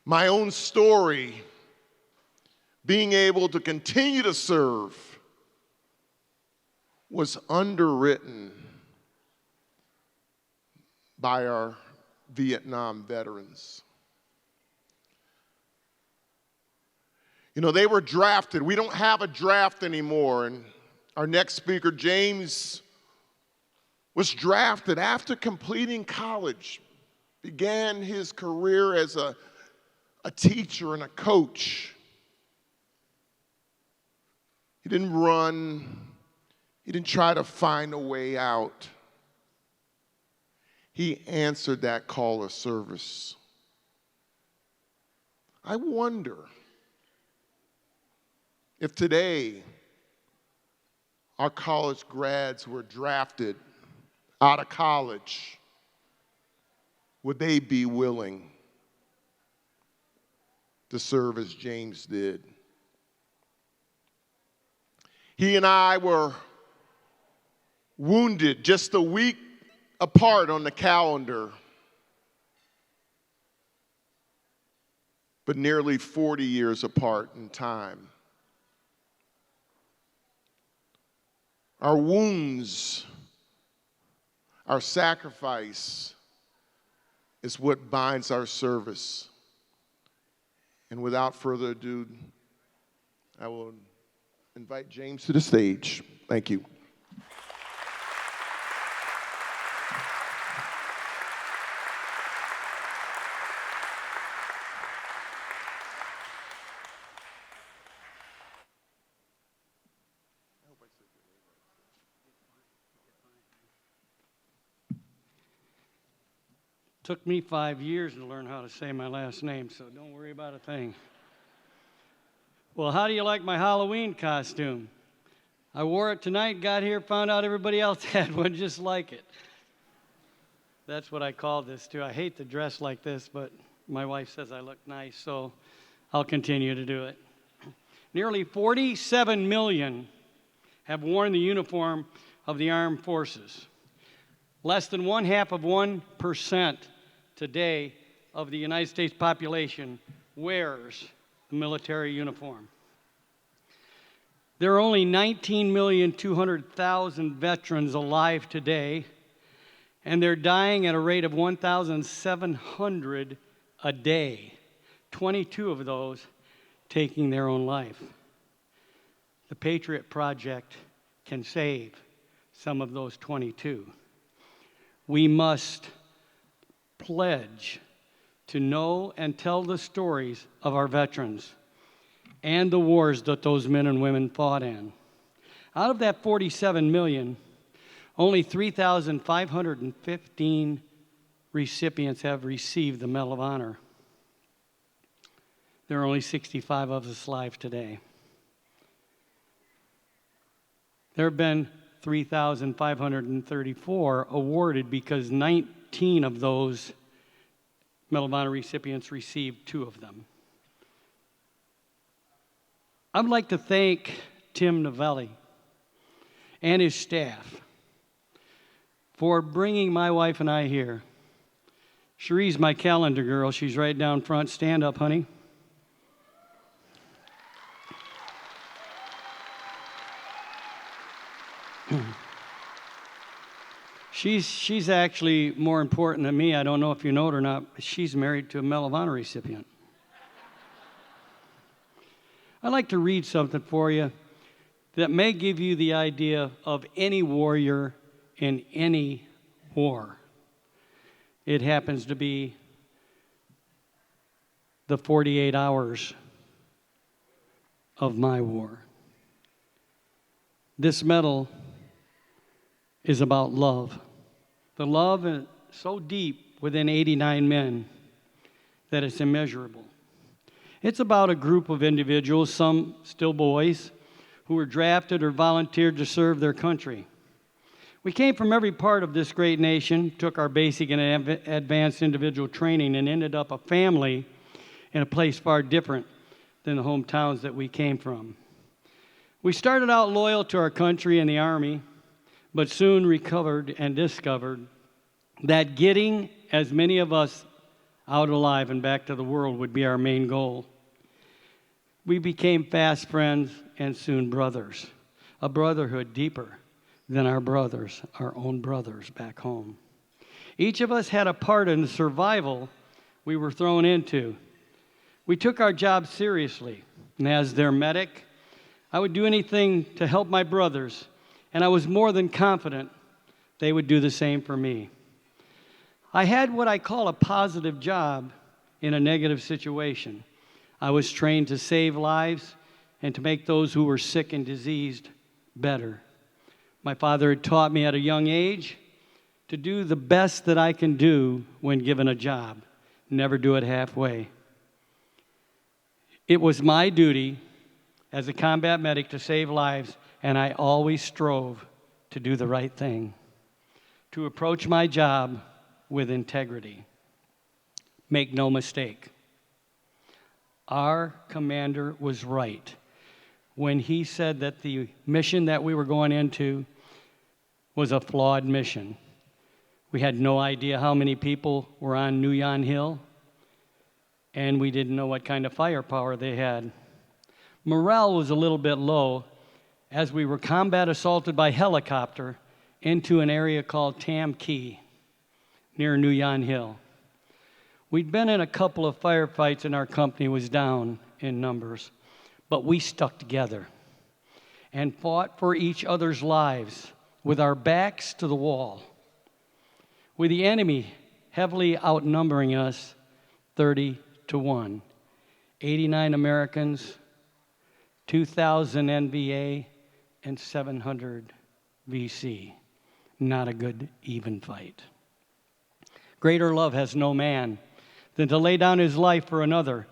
[SPEAKER 5] My own story, being able to continue to serve, was underwritten by our Vietnam veterans. You know, they were drafted. We don't have a draft anymore. And our next speaker, James, was drafted after completing college, began his career as a teacher and a coach. He didn't run. He didn't try to find a way out. He answered that call of service. I wonder If today our college grads were drafted out of college, would they be willing to serve as James did? He and I were wounded just a week apart on the calendar, but nearly 40 years apart in time. Our wounds, our sacrifice is what binds our service. And without further ado, I will invite James to the stage. Thank you.
[SPEAKER 3] Took me 5 years to learn how to say my last name, so don't worry about a thing. Well, how do you like my Halloween costume? I wore it tonight, got here, found out everybody else had one just like it. That's what I call this, too. I hate to dress like this, but my wife says I look nice, so I'll continue to do it. Nearly 47 million have worn the uniform of the armed forces. Less than 0.5% today of the United States population wears a military uniform. There are only 19,200,000 veterans alive today, and they're dying at a rate of 1,700 a day, 22 of those taking their own life. The Patriot Project can save some of those 22. We must pledge to know and tell the stories of our veterans and the wars that those men and women fought in. Out of that 47 million, only 3,515 recipients have received the Medal of Honor. There are only 65 of us alive today. There have been 3,534 awarded because 19 of those Medal of Honor recipients received 2 of them. I'd like to thank Tim Novelli and his staff for bringing my wife and I here. Cherie's my calendar girl. She's right down front. Stand up, honey. She's actually more important than me. I don't know if you know it or not, but she's married to a Medal of Honor recipient. I'd like to read something for you that may give you the idea of any warrior in any war. It happens to be the 48 hours of my war. This medal is about love. The love is so deep within 89 men that it's immeasurable. It's about a group of individuals, some still boys, who were drafted or volunteered to serve their country. We came from every part of this great nation, took our basic and advanced individual training, and ended up a family in a place far different than the hometowns that we came from. We started out loyal to our country and the Army, but soon recovered and discovered that getting as many of us out alive and back to the world would be our main goal. We became fast friends and soon brothers, a brotherhood deeper than our brothers, our own brothers back home. Each of us had a part in the survival we were thrown into. We took our job seriously, and as their medic, I would do anything to help my brothers, and I was more than confident they would do the same for me. I had what I call a positive job in a negative situation. I was trained to save lives and to make those who were sick and diseased better. My father had taught me at a young age to do the best that I can do when given a job. Never do it halfway. It was my duty as a combat medic to save lives, and I always strove to do the right thing, to approach my job with integrity. Make no mistake, our commander was right when he said that the mission that we were going into was a flawed mission. We had no idea how many people were on Nuyan Hill, and we didn't know what kind of firepower they had. Morale was a little bit low as we were combat assaulted by helicopter into an area called Tam Key near Nuyan Hill. We'd been in a couple of firefights and our company was down in numbers, but we stuck together and fought for each other's lives with our backs to the wall, with the enemy heavily outnumbering us 30-1. 89 Americans, 2,000 NVA, and 700 VC. Not a good even fight. Greater love has no man than to lay down his life for another.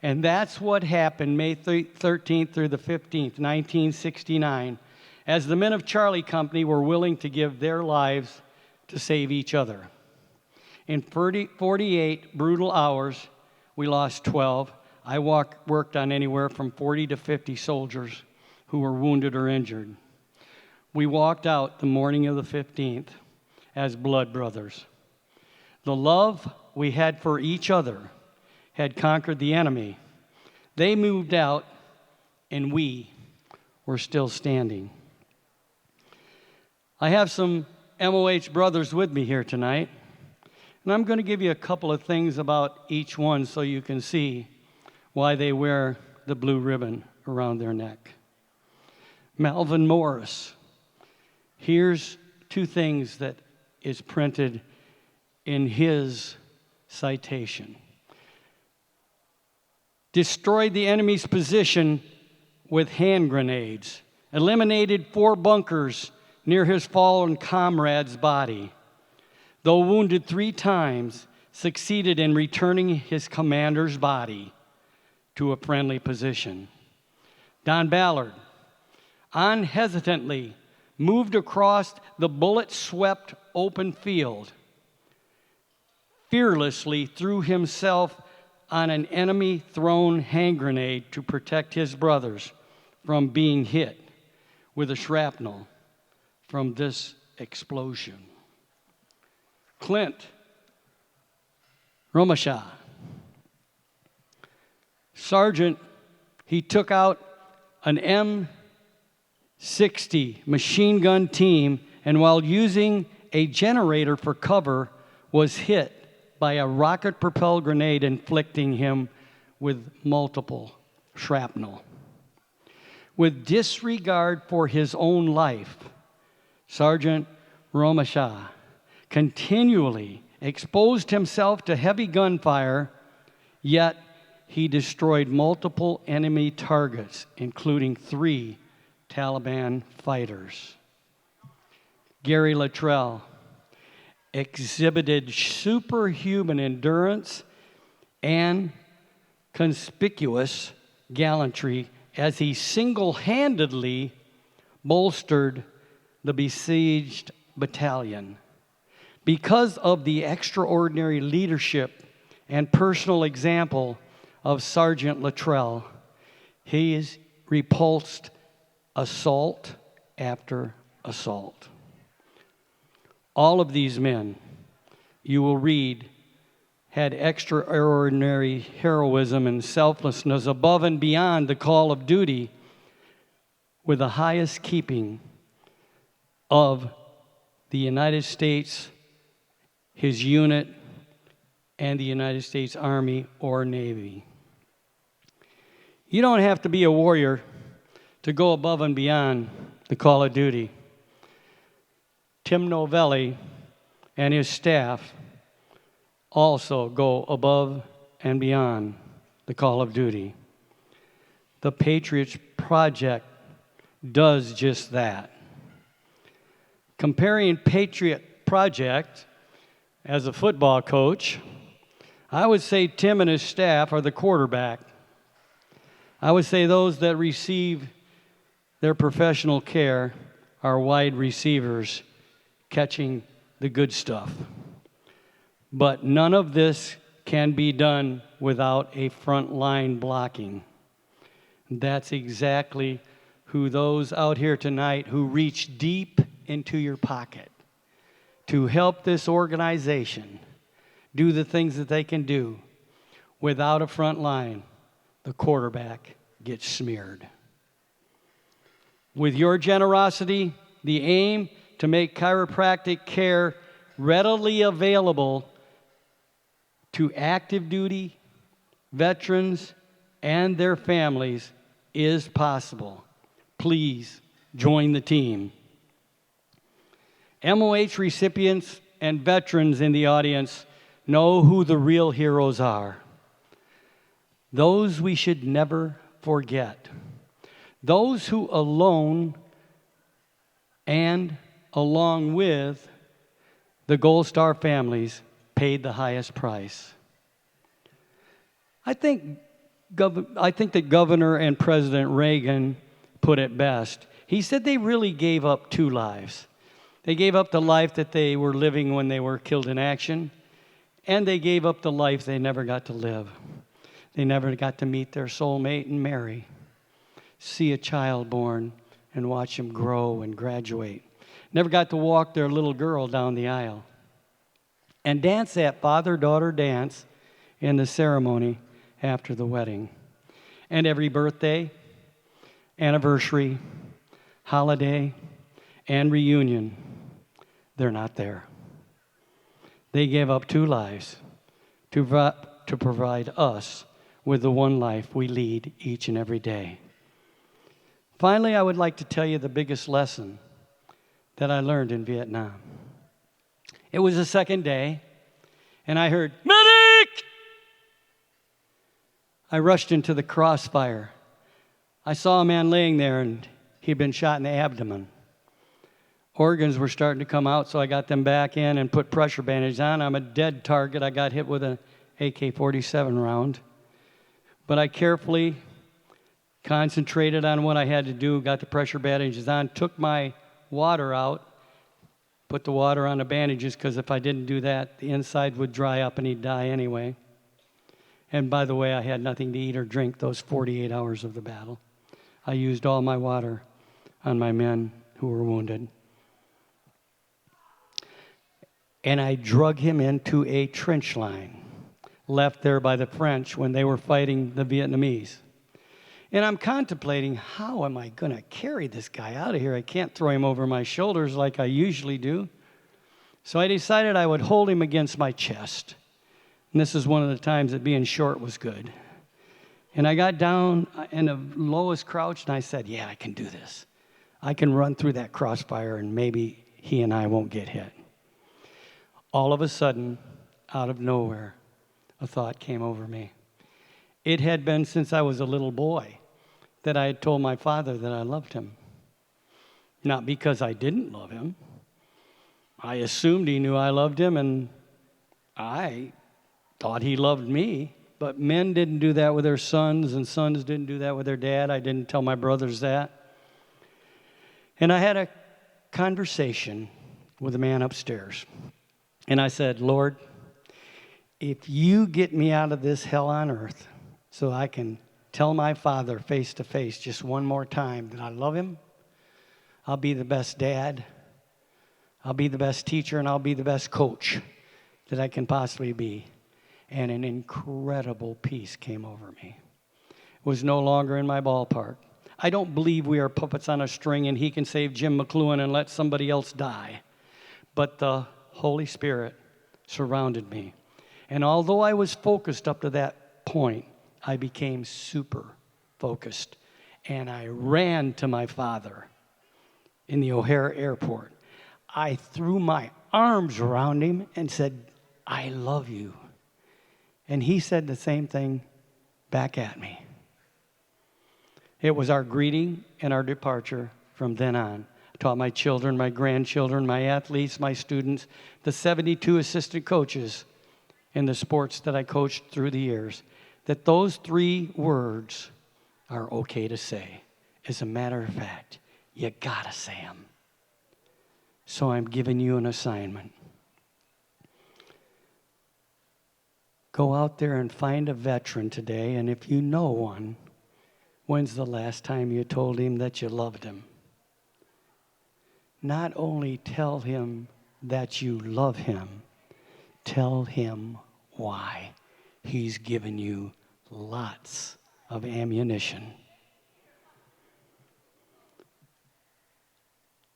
[SPEAKER 3] And that's what happened May 13th through the 15th, 1969, as the men of Charlie Company were willing to give their lives to save each other. In 48 brutal hours, we lost 12. I worked on anywhere from 40 to 50 soldiers who were wounded or injured. We walked out the morning of the 15th as blood brothers. The love we had for each other had conquered the enemy. They moved out, and we were still standing. I have some MOH brothers with me here tonight, and I'm going to give you a couple of things about each one so you can see why they wear the blue ribbon around their neck. Melvin Morris. Here's two things that is printed in his citation. Destroyed the enemy's position with hand grenades, eliminated 4 bunkers near his fallen comrade's body. Though wounded 3 times, succeeded in returning his commander's body to a friendly position. Don Ballard, unhesitantly moved across the bullet-swept open field, fearlessly threw himself on an enemy-thrown hand grenade to protect his brothers from being hit with a shrapnel from this explosion. Clint Romashaw, Sergeant, he took out an M60 machine gun team, and while using a generator for cover, was hit by a rocket-propelled grenade, inflicting him with multiple shrapnel. With disregard for his own life, Sergeant Romashaw continually exposed himself to heavy gunfire, yet he destroyed multiple enemy targets, including 3 Taliban fighters. Gary Luttrell exhibited superhuman endurance and conspicuous gallantry as he single-handedly bolstered the besieged battalion. Because of the extraordinary leadership and personal example of Sergeant Luttrell, he is repulsed assault after assault. All of these men, you will read, had extraordinary heroism and selflessness above and beyond the call of duty, with the highest keeping of the United States, his unit, and the United States Army or Navy. You don't have to be a warrior to go above and beyond the call of duty. Tim Novelli and his staff also go above and beyond the call of duty. The Patriot Project does just that. Comparing Patriot Project as a football coach, I would say Tim and his staff are the quarterback. I would say those that receive their professional care are wide receivers catching the good stuff. But none of this can be done without a front line blocking. That's exactly who those out here tonight who reach deep into your pocket to help this organization do the things that they can do. Without a front line, the quarterback gets smeared. With your generosity, the aim to make chiropractic care readily available to active duty, veterans, and their families is possible. Please join the team. MOH recipients and veterans in the audience know who the real heroes are. Those we should never forget. Those who alone and along with the Gold Star families paid the highest price. I think that Governor and President Reagan put it best. He said they really gave up two lives. They gave up the life that they were living when they were killed in action, and they gave up the life they never got to live. They never got to meet their soulmate and marry, see a child born, and watch him grow and graduate. Never got to walk their little girl down the aisle and dance that father-daughter dance in the ceremony after the wedding. And every birthday, anniversary, holiday, and reunion, they're not there. They gave up two lives to provide us with the one life we lead each and every day. Finally, I would like to tell you the biggest lesson that I learned in Vietnam. It was the second day, and I heard, "Medic!" I rushed into the crossfire. I saw a man laying there, and he'd been shot in the abdomen. Organs were starting to come out, so I got them back in and put pressure bandages on. I'm a dead target. I got hit with an AK-47 round. But I carefully concentrated on what I had to do, got the pressure bandages on, took my water out, put the water on the bandages, because if I didn't do that, the inside would dry up and he'd die anyway. And by the way, I had nothing to eat or drink those 48 hours of the battle. I used all my water on my men who were wounded. And I drug him into a trench line left there by the French when they were fighting the Vietnamese. And I'm contemplating, how am I going to carry this guy out of here? I can't throw him over my shoulders like I usually do. So I decided I would hold him against my chest. And this is one of the times that being short was good. And I got down in the lowest crouch, and I said, yeah, I can do this. I can run through that crossfire, and maybe he and I won't get hit. All of a sudden, out of nowhere, a thought came over me. It had been since I was a little boy that I had told my father that I loved him. Not because I didn't love him. I assumed he knew I loved him, and I thought he loved me. But men didn't do that with their sons, and sons didn't do that with their dad. I didn't tell my brothers that. And I had a conversation with a man upstairs. And I said, Lord, if you get me out of this hell on earth so I can tell my father face to face just one more time that I love him, I'll be the best dad, I'll be the best teacher, and I'll be the best coach that I can possibly be. And an incredible peace came over me. It was no longer in my ballpark. I don't believe we are puppets on a string and he can save Jim McLuhan and let somebody else die. But the Holy Spirit surrounded me. And although I was focused up to that point, I became super focused. And I ran to my father in the O'Hare airport. I threw my arms around him and said, I love you. And he said the same thing back at me. It was our greeting and our departure from then on. I taught my children, my grandchildren, my athletes, my students, the 72 assistant coaches in the sports that I coached through the years, that those three words are okay to say. As a matter of fact, you gotta say them. So I'm giving you an assignment. Go out there and find a veteran today, and if you know one, when's the last time you told him that you loved him? Not only tell him that you love him, tell him why. He's given you lots of ammunition.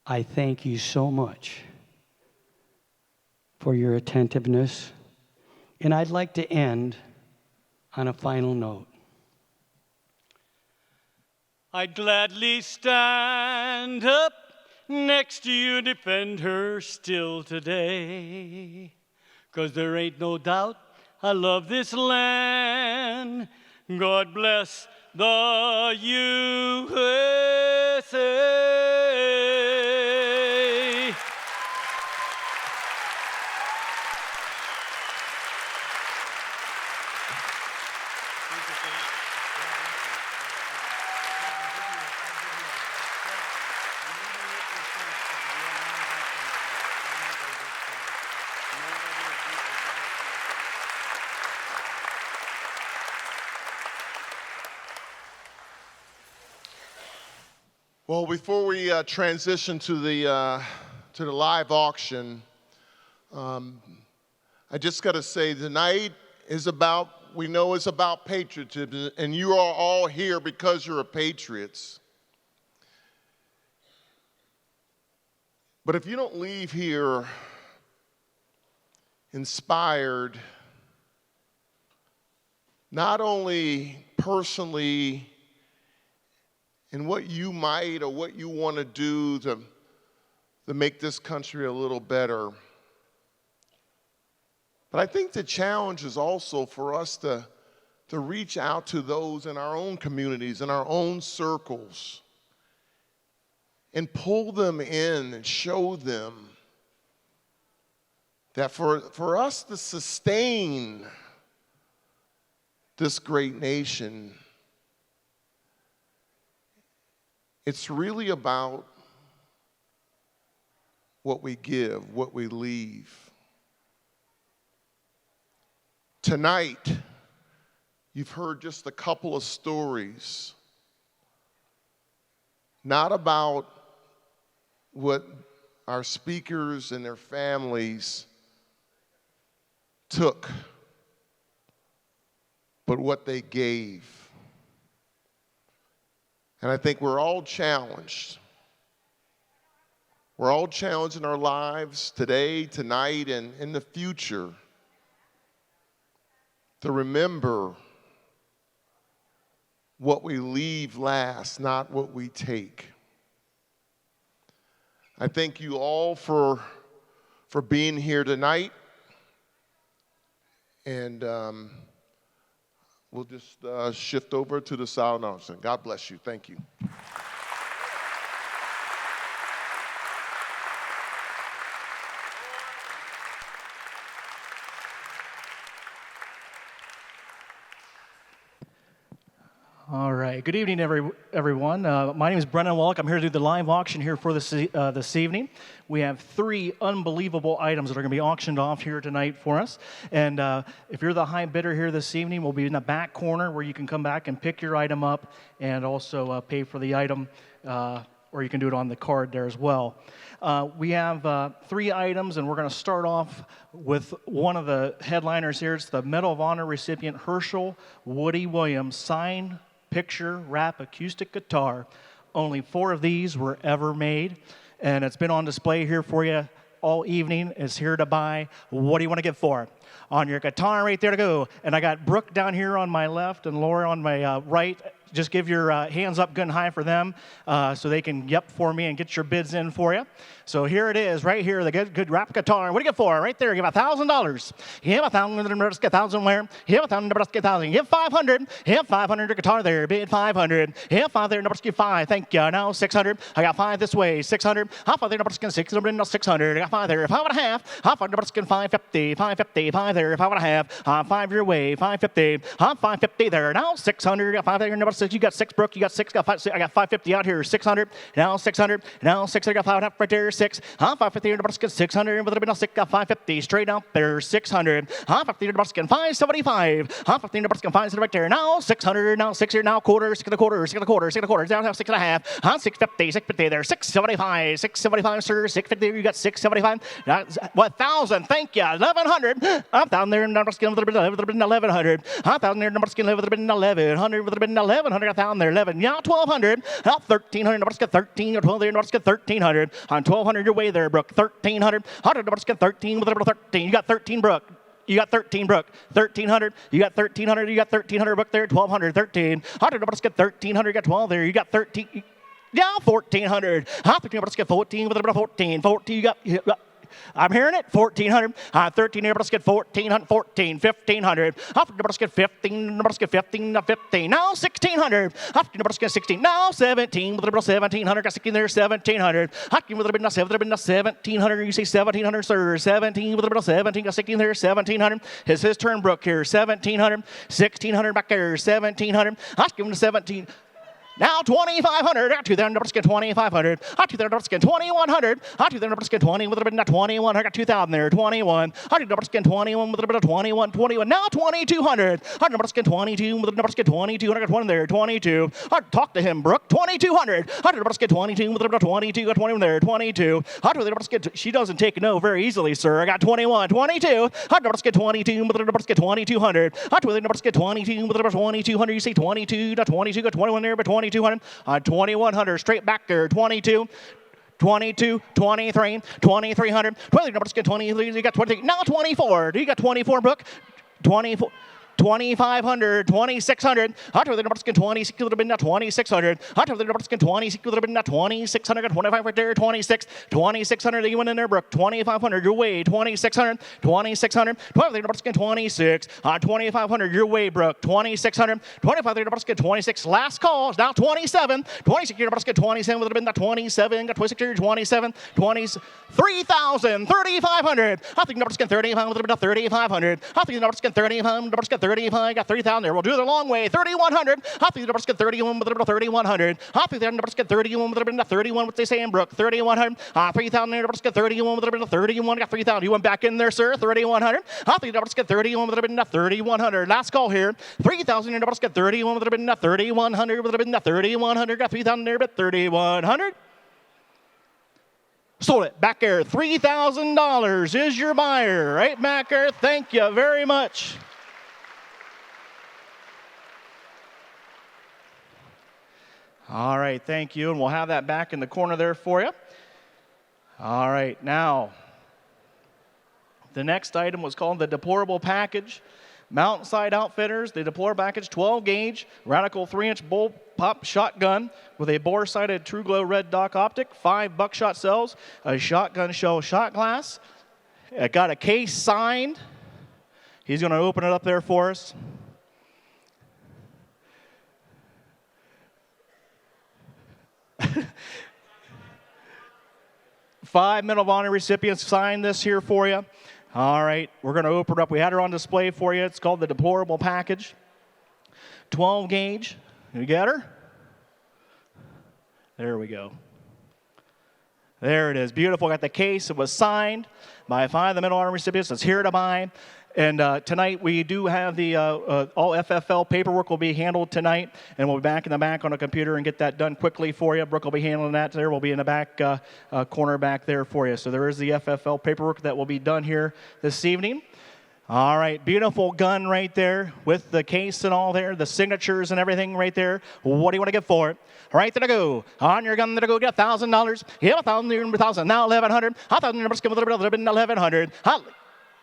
[SPEAKER 3] I thank you so much for your attentiveness, and I'd like to end on a final note. I'd gladly stand up next to you, defend her still today. 'Cause there ain't no doubt I love this land. God bless the USA.
[SPEAKER 5] Well, before we transition to the live auction, I just got to say tonight is about, we know it's about patriotism, and you are all here because you're patriots. But if you don't leave here inspired, not only personally in what you might or what you want to do to make this country a little better, but I think the challenge is also for us to reach out to those in our own communities, in our own circles, and pull them in and show them that for us to sustain this great nation, it's really about what we give, what we leave. Tonight, you've heard just a couple of stories, not about what our speakers and their families took, but what they gave. And I think we're all challenged. We're all challenged in our lives today, tonight, and in the future to remember what we leave last, not what we take. I thank you all for being here tonight. And we'll just shift over to the silent auction. God bless you. Thank you.
[SPEAKER 8] All right. Good evening, everyone. My name is Brennan Wallach. I'm here to do the live auction here for this evening. We have 3 unbelievable items that are going to be auctioned off here tonight for us. And if you're the high bidder here this evening, we'll be in the back corner where you can come back and pick your item up and also pay for the item, or you can do it on the card there as well. We have 3 items, and we're going to start off with one of the headliners here. It's the Medal of Honor recipient Herschel Woody Williams signed picture wrap acoustic guitar. Only 4 of these were ever made, and it's been on display here for you all evening. It's here to buy. What do you want to get for it? On your guitar right there to go. And I got Brooke down here on my left and Laura on my right. Just give your hands up good and high for them so they can yep for me and get your bids in for you. So here it is, right here, the good rap guitar. What do you get for it? Right there, give $1,000. Give $1,000 where? Give $1,000. Give $500. Give $500 guitar there. Bid $500. Give $5 there. Give $5. Thank you. Now $600. I got $5 this way. $600. $5 there. $600. $600. I got $5 there. $5.50. $500. $550. $550. 5 there, 5 and a half, 5 your way, 550, 550 there, now 600, got 5 there, number 6, you got 6, Brooke, you got 6, got 5, I got 550 out here, 600, now 600, now 600, got 5 and a half right there, 6, 550, number 6, 600, with a bit of 6, got 550, straight out there, 600, 550, number 6, 575, 550, number 6, 570 right there, now 600, now 6 here, now quarter, 6 and a quarter, 6 and a quarter, 6 and a quarter, down 6 and a half, 650, 650 there, 675, 675, sir, 650, you got 675, 1,000, thank you, 1,100, up down there, number skin with a bit of 1,100, up down there, number skin with a bit of 1,100, with a bit of 1,100, got down there, 11, now 1,200, now 1,300, number skin 13, or 12 there, number skin 1,300, on 1,200 your way there, Brooke, 1,300, 100, number skin 13, with a bit of 13, you got 13, Brooke. You got 13, Brooke. 1,300. You got 1,300. You got 1,300, Brooke there. 1,200. 13. 100. Let's get 1,300. You got 12 there. You got 13. Yeah, 1,400. 1,500. Let's get 14 with a bit of 14. 14. You got. I'm hearing it. 1,400. 1,300. Let's get 1,400. 14. 1,500. Let's get 15. Let's get 15. 15. Now 1,600. Let's get 16. Now 17. With a bit of 1,700. Got 16 there. 1,700. With a bit of 1,700. You say 1,700, sir. 17. With a bit of 17. Got 16 there. 1,700. It's his turn, Brooke here. 1,700. 1,600 back there. 1,700. Let's give him 17. Now 2,500. Out to there, number skin 2,500. Out to there, number skin 2,100. Out to there, number skin 20 with a bit of 21. I got 2,000 there. 21. Out to number skin 21 with a bit of 21. 21. Now 2,200. Out to number skin 22 with a number skin 22. I got 1 there. 22. Talk to him, Brooke. 2,200. Out to number skin 22 with a bit of 22. Got 21 there. 22. Out to the number skin. She doesn't take a no very easily, sir. I got 21. 22. Out to number skin 22 with a number skin 2,200. Out to the number skin 22 with a number 2,200. You say 22. Got 22. Got 21 there, but 22. 2,100 straight back there, 22, 22, 23, 2,300, 23, number skin 23, you got 23, now 24, do you got 24, Brooke? 24. 2,500, 2,600. Hot with the number skin 26 would have been 2,600. Hot with the number skin 26 would have been 2,600. Got 25 right there, 26, 2,600. You went in there, Brooke. 2,500 your way, 2,600, 2,600. 12 the number skin 26. 2,500 your way, Brooke. 2,600. 25 the number skin 26. Last call. Now 27. 26 your number skin 27 would have been 27. Got 26 here, 27, 20, 3,000, 3,500. I think number skin 35 would have been 3,500. I think number skin 35, number skin 35, got 3,000 there. We'll do it the long way. 3,100. I think the number skin 31 with a bit of 3,100. I think the number skin 31 with a bit of 31. What they say in Brooke? 3,100. 3,000 there. Number skin 31 with a bit of 31. Got 3,000. You went back in there, sir. 3,100. I think the number skin 31 with a bit of 3,100. Last call here. 3,000. Your number skin 31 with a bit of 3,100. With a bit of 3,100. Got 3,000 there, but 3,100. Sold it. Back there. $3,000 is your buyer. Right back there. Thank you very much. All right, thank you, and we'll have that back in the corner there for you. All right, now, the next item was called the Deplorable Package. Mountainside Outfitters, the Deplorable Package, 12-gauge, radical 3-inch bullpup shotgun with a bore-sighted True Glow red Doc optic, 5 buckshot cells, a shotgun shell shot glass. It got a case signed. He's going to open it up there for us. 5 Medal of Honor recipients signed this here for you. All right, we're going to open it up. We had her on display for you. It's called the Deplorable Package. 12 gauge. You got her? There we go. There it is. Beautiful. Got the case. It was signed by 5 of the Medal of Honor recipients. It's here to buy. And tonight we do have the all FFL paperwork will be handled tonight, and we'll be back in the back on a computer and get that done quickly for you. Brooke will be handling that there. We'll be in the back corner back there for you. So there is the FFL paperwork that will be done here this evening. All right, beautiful gun right there with the case and all there, the signatures and everything right there. What do you want to get for it? All right, there to go. On your gun, there to go. Get $1,000. Yeah, 1,000, 1,000. Now 1,100. 1,000 numbers come with a little bit, 1,100.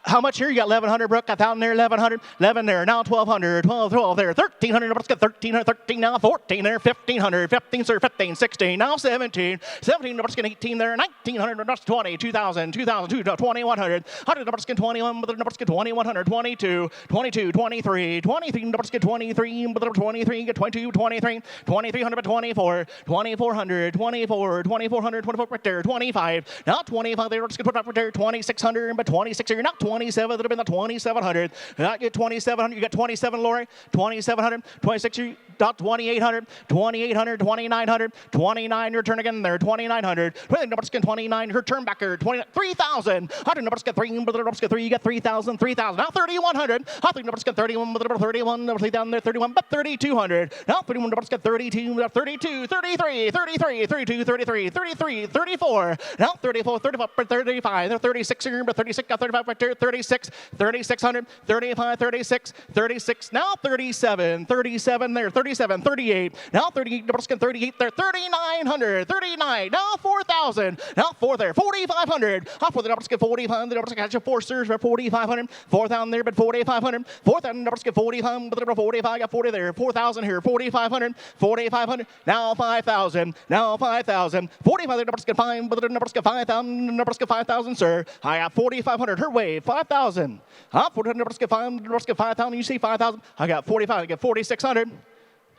[SPEAKER 8] How much here? You got 1,100, Brooke. Got 1,000 there, 1,100. 11 there. Now 1,200. 12 there. 1,300. Let's get 1,300. 13 now. 14 there. 1,500. 15, sir. 15. 16. Now 17. 17. Let's get 18 there. 1,900. Let's 20. 2,000. 2,000. 2,100. 100. Let's get 21. Let's get 2,100. 22. 22. 23. 23. Let's get 23. 23. Get 22. 23. 2,300. 24. 2,400. 24. 2,400. 24 right there. 25. Now 25 there. Let's get 25 right there. 2,600. But 26 here. Now 26. 27, that'll be the 2,700. I get 2,700. You got 27, Lori. 2,700. 26, you got 2,800. 2,800. 2,900. 29, your turn again there. 2,900. 29, her turn back here. 3,000. I think numbers get 3. You get 3,000. 3,000. Now 3,100. I think numbers get 31. 31. Down there 31. But 3,200. Now 31 numbers get 32. 32. 33. 33. 32. 33. 33. 34. Now 34. 35. 35. They're 36 here. But 36. Got 35 right there. 36. 3,600. 35. 36. 36. Now 37. 37 there. 37. 38. Now 38. Numbers get 38 there. 3,900. 39. Now 4,000. Now 4 there. 4,500. Off with the numbers get 45. The numbers get 4 stirs for 4,500. 4,000 there, but 4,500. 4,000 numbers get 45. But 45. Got 40 there. 4,000 here. 4,500. 4,500. Now 5,000. Now 5,000. 45. The numbers get 5. But the numbers get 5,000. Numbers get 5,000, sir. I got 4,500. Her way. 5,000. 4,000 numbers get 5. Numbers get 5,000. You see 5,000. I got 45. I get 4,600.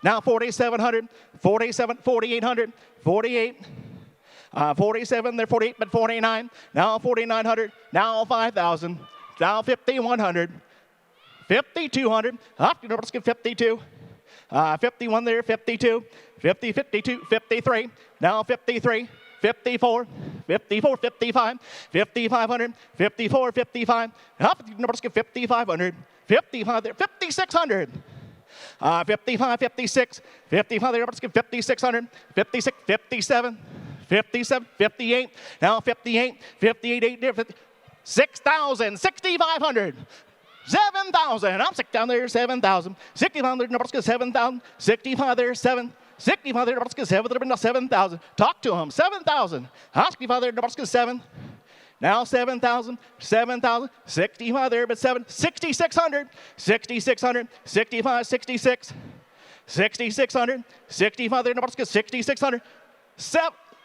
[SPEAKER 8] Now 4,700. 47. 4,800. 48. 47, they're 48, but 49. Now 4,900. Now 5,000. Now 5,100. 5,200. Up to numbers get 52. 51 there, 52. 50, 52, 53. Now 53. 54, 54, 55, 5,500, 54, 55. Up to numbers get 5,500. 55 there, 5,600. 55, 56, 55 there, numbers get 5,600. 56, 57. 57, 58, now 58, 58, 8, 6,000, 6,500, 7,000, I'm sick down there, 7,000, 6,500, numbers get 7,000, 65 there, 7, 65 there, numbers get 7,000, talk to them, 7,000, 65 there, numbers get 7, now 7,000, 7,000, 65 there, but 7, 6,600, 6,600, 65, 66, 6,600, 65 there, numbers get 6,600,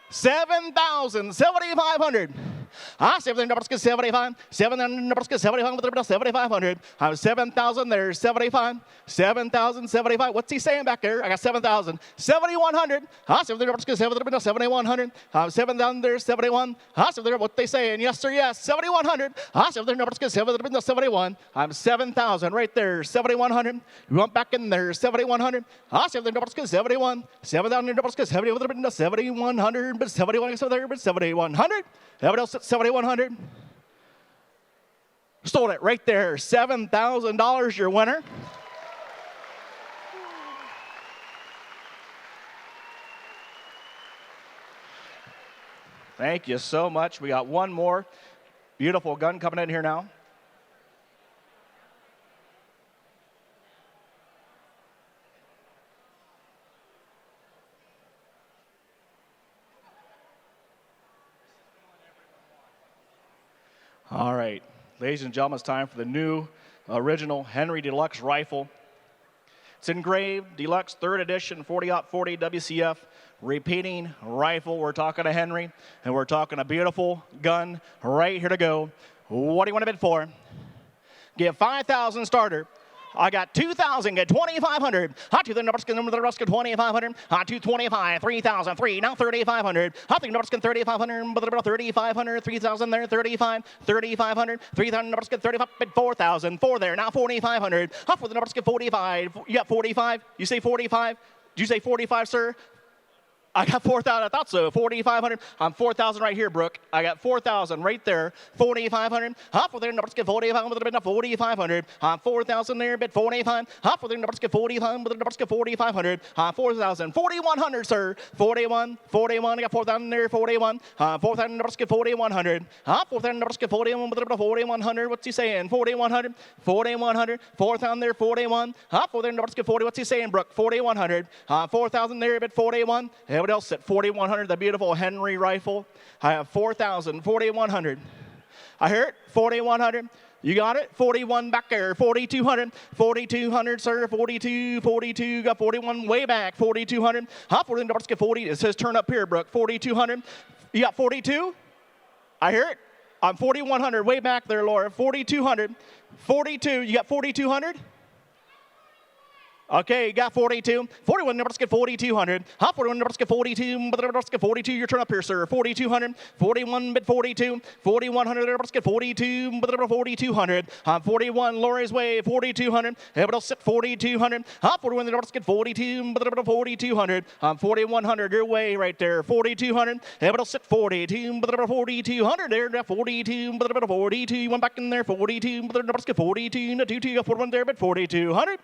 [SPEAKER 8] 7,000, 7,500. I say the numbers get 75. 7,000 numbers get 75 with the 7,500. I'm 7,000 there, 75. 7,000, 75. What's he saying back there? I got 7,000. 7,100. I say the numbers get 7,100. I'm 7,000 there, 71. I say there what they saying? Yes sir, yes. 7,100. I say the numbers get 71. I'm 7,000 right there, 7,100. You want back in there, 7,100. I say the numbers get 71. 7,000 numbers get 7,100. But 71 is there, but 7,100. Everybody else at 7,100. Stole it right there. $7,000 your winner. Thank you so much. We got one more beautiful gun coming in here now. All right, ladies and gentlemen, it's time for the new original Henry Deluxe rifle. It's engraved, Deluxe 3rd edition, 40-40 WCF, repeating rifle. We're talking to Henry, and we're talking a beautiful gun right here to go. What do you want to bid for? Get 5,000 starter. I got 2,000, get 2,500. Hot to the numbers, get 2,500. Hot to 25, 3,000, 3, now 3,500. Hot to the numbers, get 3,500, but about 3,500, 3,000 there, 35, 3,500, 3,000 numbers, get 35, but 4,000, 4 there, now 4,500. Hot for the numbers, get 45. You got 45? You say 45? Did you say 45, sir? I got 4,000. I thought so. 4,500. I'm 4,000 right here, Brooke. I got 4,000 right there. 4,500. Hop for there. Numbers get 45. With a bit of 4,500. 4,000 there. Bit 45. Hop for there. Numbers get 45. With the numbers get 4,500. 4,000. 4,100, sir. 41. 41. I got 4,000 there. 41. 4,000 numbers get 4,100. 4,000 numbers get 41. With a bit of 4,100. What's he saying? 4,100. 4,100. 4,000 there. 41. Hop for there. Numbers get 40. What's he saying, Brooke? 4,100. 4,000 there. Bit 41. What else at 4,100? The beautiful Henry rifle. I have 4,000, 4,100. I hear it. 4,100. You got it? 41 back there. 4,200. 4,200, sir. 42, 42. Got 41 way back. 4,200. Hop for the numbers get 40. It says turn up here, Brooke. 4,200. You got 42? I hear it. I'm 4,100 way back there, Laura. 4,200. 42. You got 4,200? Okay, you got 42. 41, Nebraska 4,200. 41, Nebraska 42. Nebraska 42, your turn up here, sir. 4,200. 41, bid 42. 4,100, Nebraska 42. 4,200. 41, Lori's Way, 4,200. Everybody sit 4,200. 41, Nebraska 42. 4,200. 4,100, your way right there. 4,200. Everybody sit 42. 4,200 there. 42. 42, one back in there. 42. Nebraska 42. 22, 41 there, bid 4,200.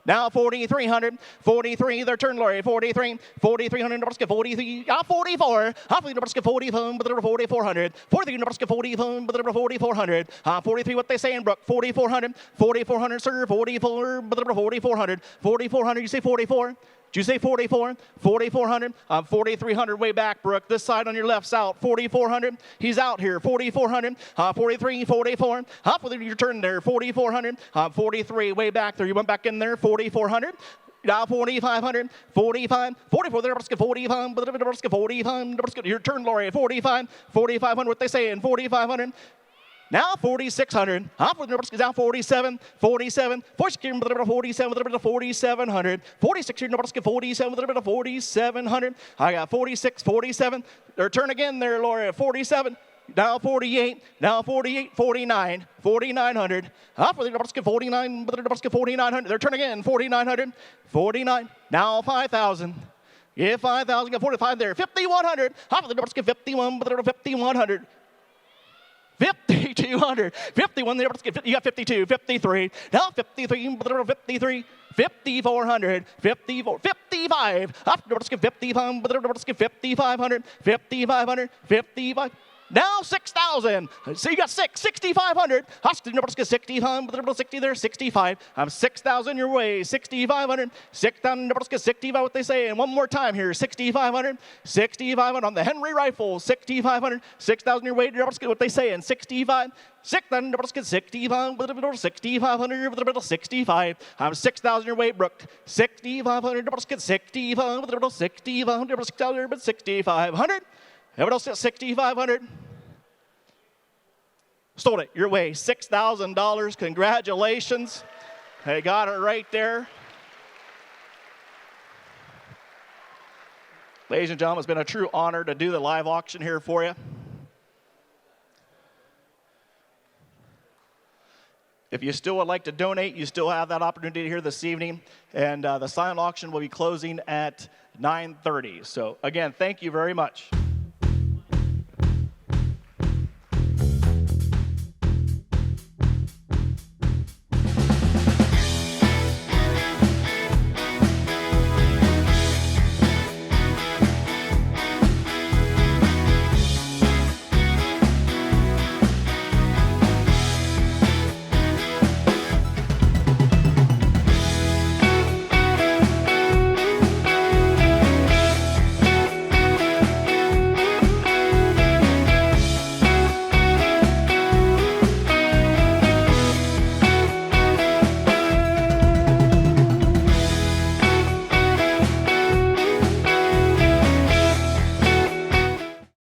[SPEAKER 8] Now 4,300, 43, their turn, Lori, 43, 4,300, Nebraska 43, 44, 44, Nebraska 44, 4,400, 43, Nebraska 44, 4,400, 43, what they say in Brook, 4,400, 4,400, sir, 44, 4,400, 4,400, you say 44? Did you say 44? 4,400. 4,300 way back, Brooke. This side on your left's out. 4,400. He's out here. 4,400. 43, 44. Your turn there. 4,400. 43 way back there. You went back in there. 4,400. Now 4,500, 45, 44, Nebraska 45, Nebraska 45, Nebraska, your turn, Lori, 45, 4,500, what they saying, 4,500. Now 4,600. Nebraska's down 47, 47, 47, 4,700, 46 here, Nebraska 47, 4,700. I got 46, 47. Their turn again there, Laura, 47. Now 48, now 48, 49, 4,900. For the Nebraska 49, Nebraska 4,900. Their turn again, 4,900, 49. Now 5,000. Yeah, 5,000, got 45 there. 5,100. For the Nebraska 51, 5,100. 5,200, 51, you got 52, 53, now 53, 53, 5,400, 54, 55, Nebraska 55, Nebraska 5,500, 5,500, 55. Now 6,000. So you got 6,500. Nebraska 65, 60 there, 65. I'm 6,000 your way, 6,500. 6,000, Nebraska 65, what they say. And one more time here, 6,500. 6,500 on the Henry rifle, 6,500. 6,000 your way, Nebraska, what they say. And 65. 6,000, Nebraska 65, 6,500, 65. I'm 6,000 your way, Brooke. 6,500, Nebraska 65, 65, Nebraska 6,500. Everybody else at 6,500. Stole it your way, $6,000. Congratulations. They got it right there. Ladies and gentlemen, it's been a true honor to do the live auction here for you. If you still would like to donate, you still have that opportunity here this evening. And the silent auction will be closing at 9:30. So again, thank you very much.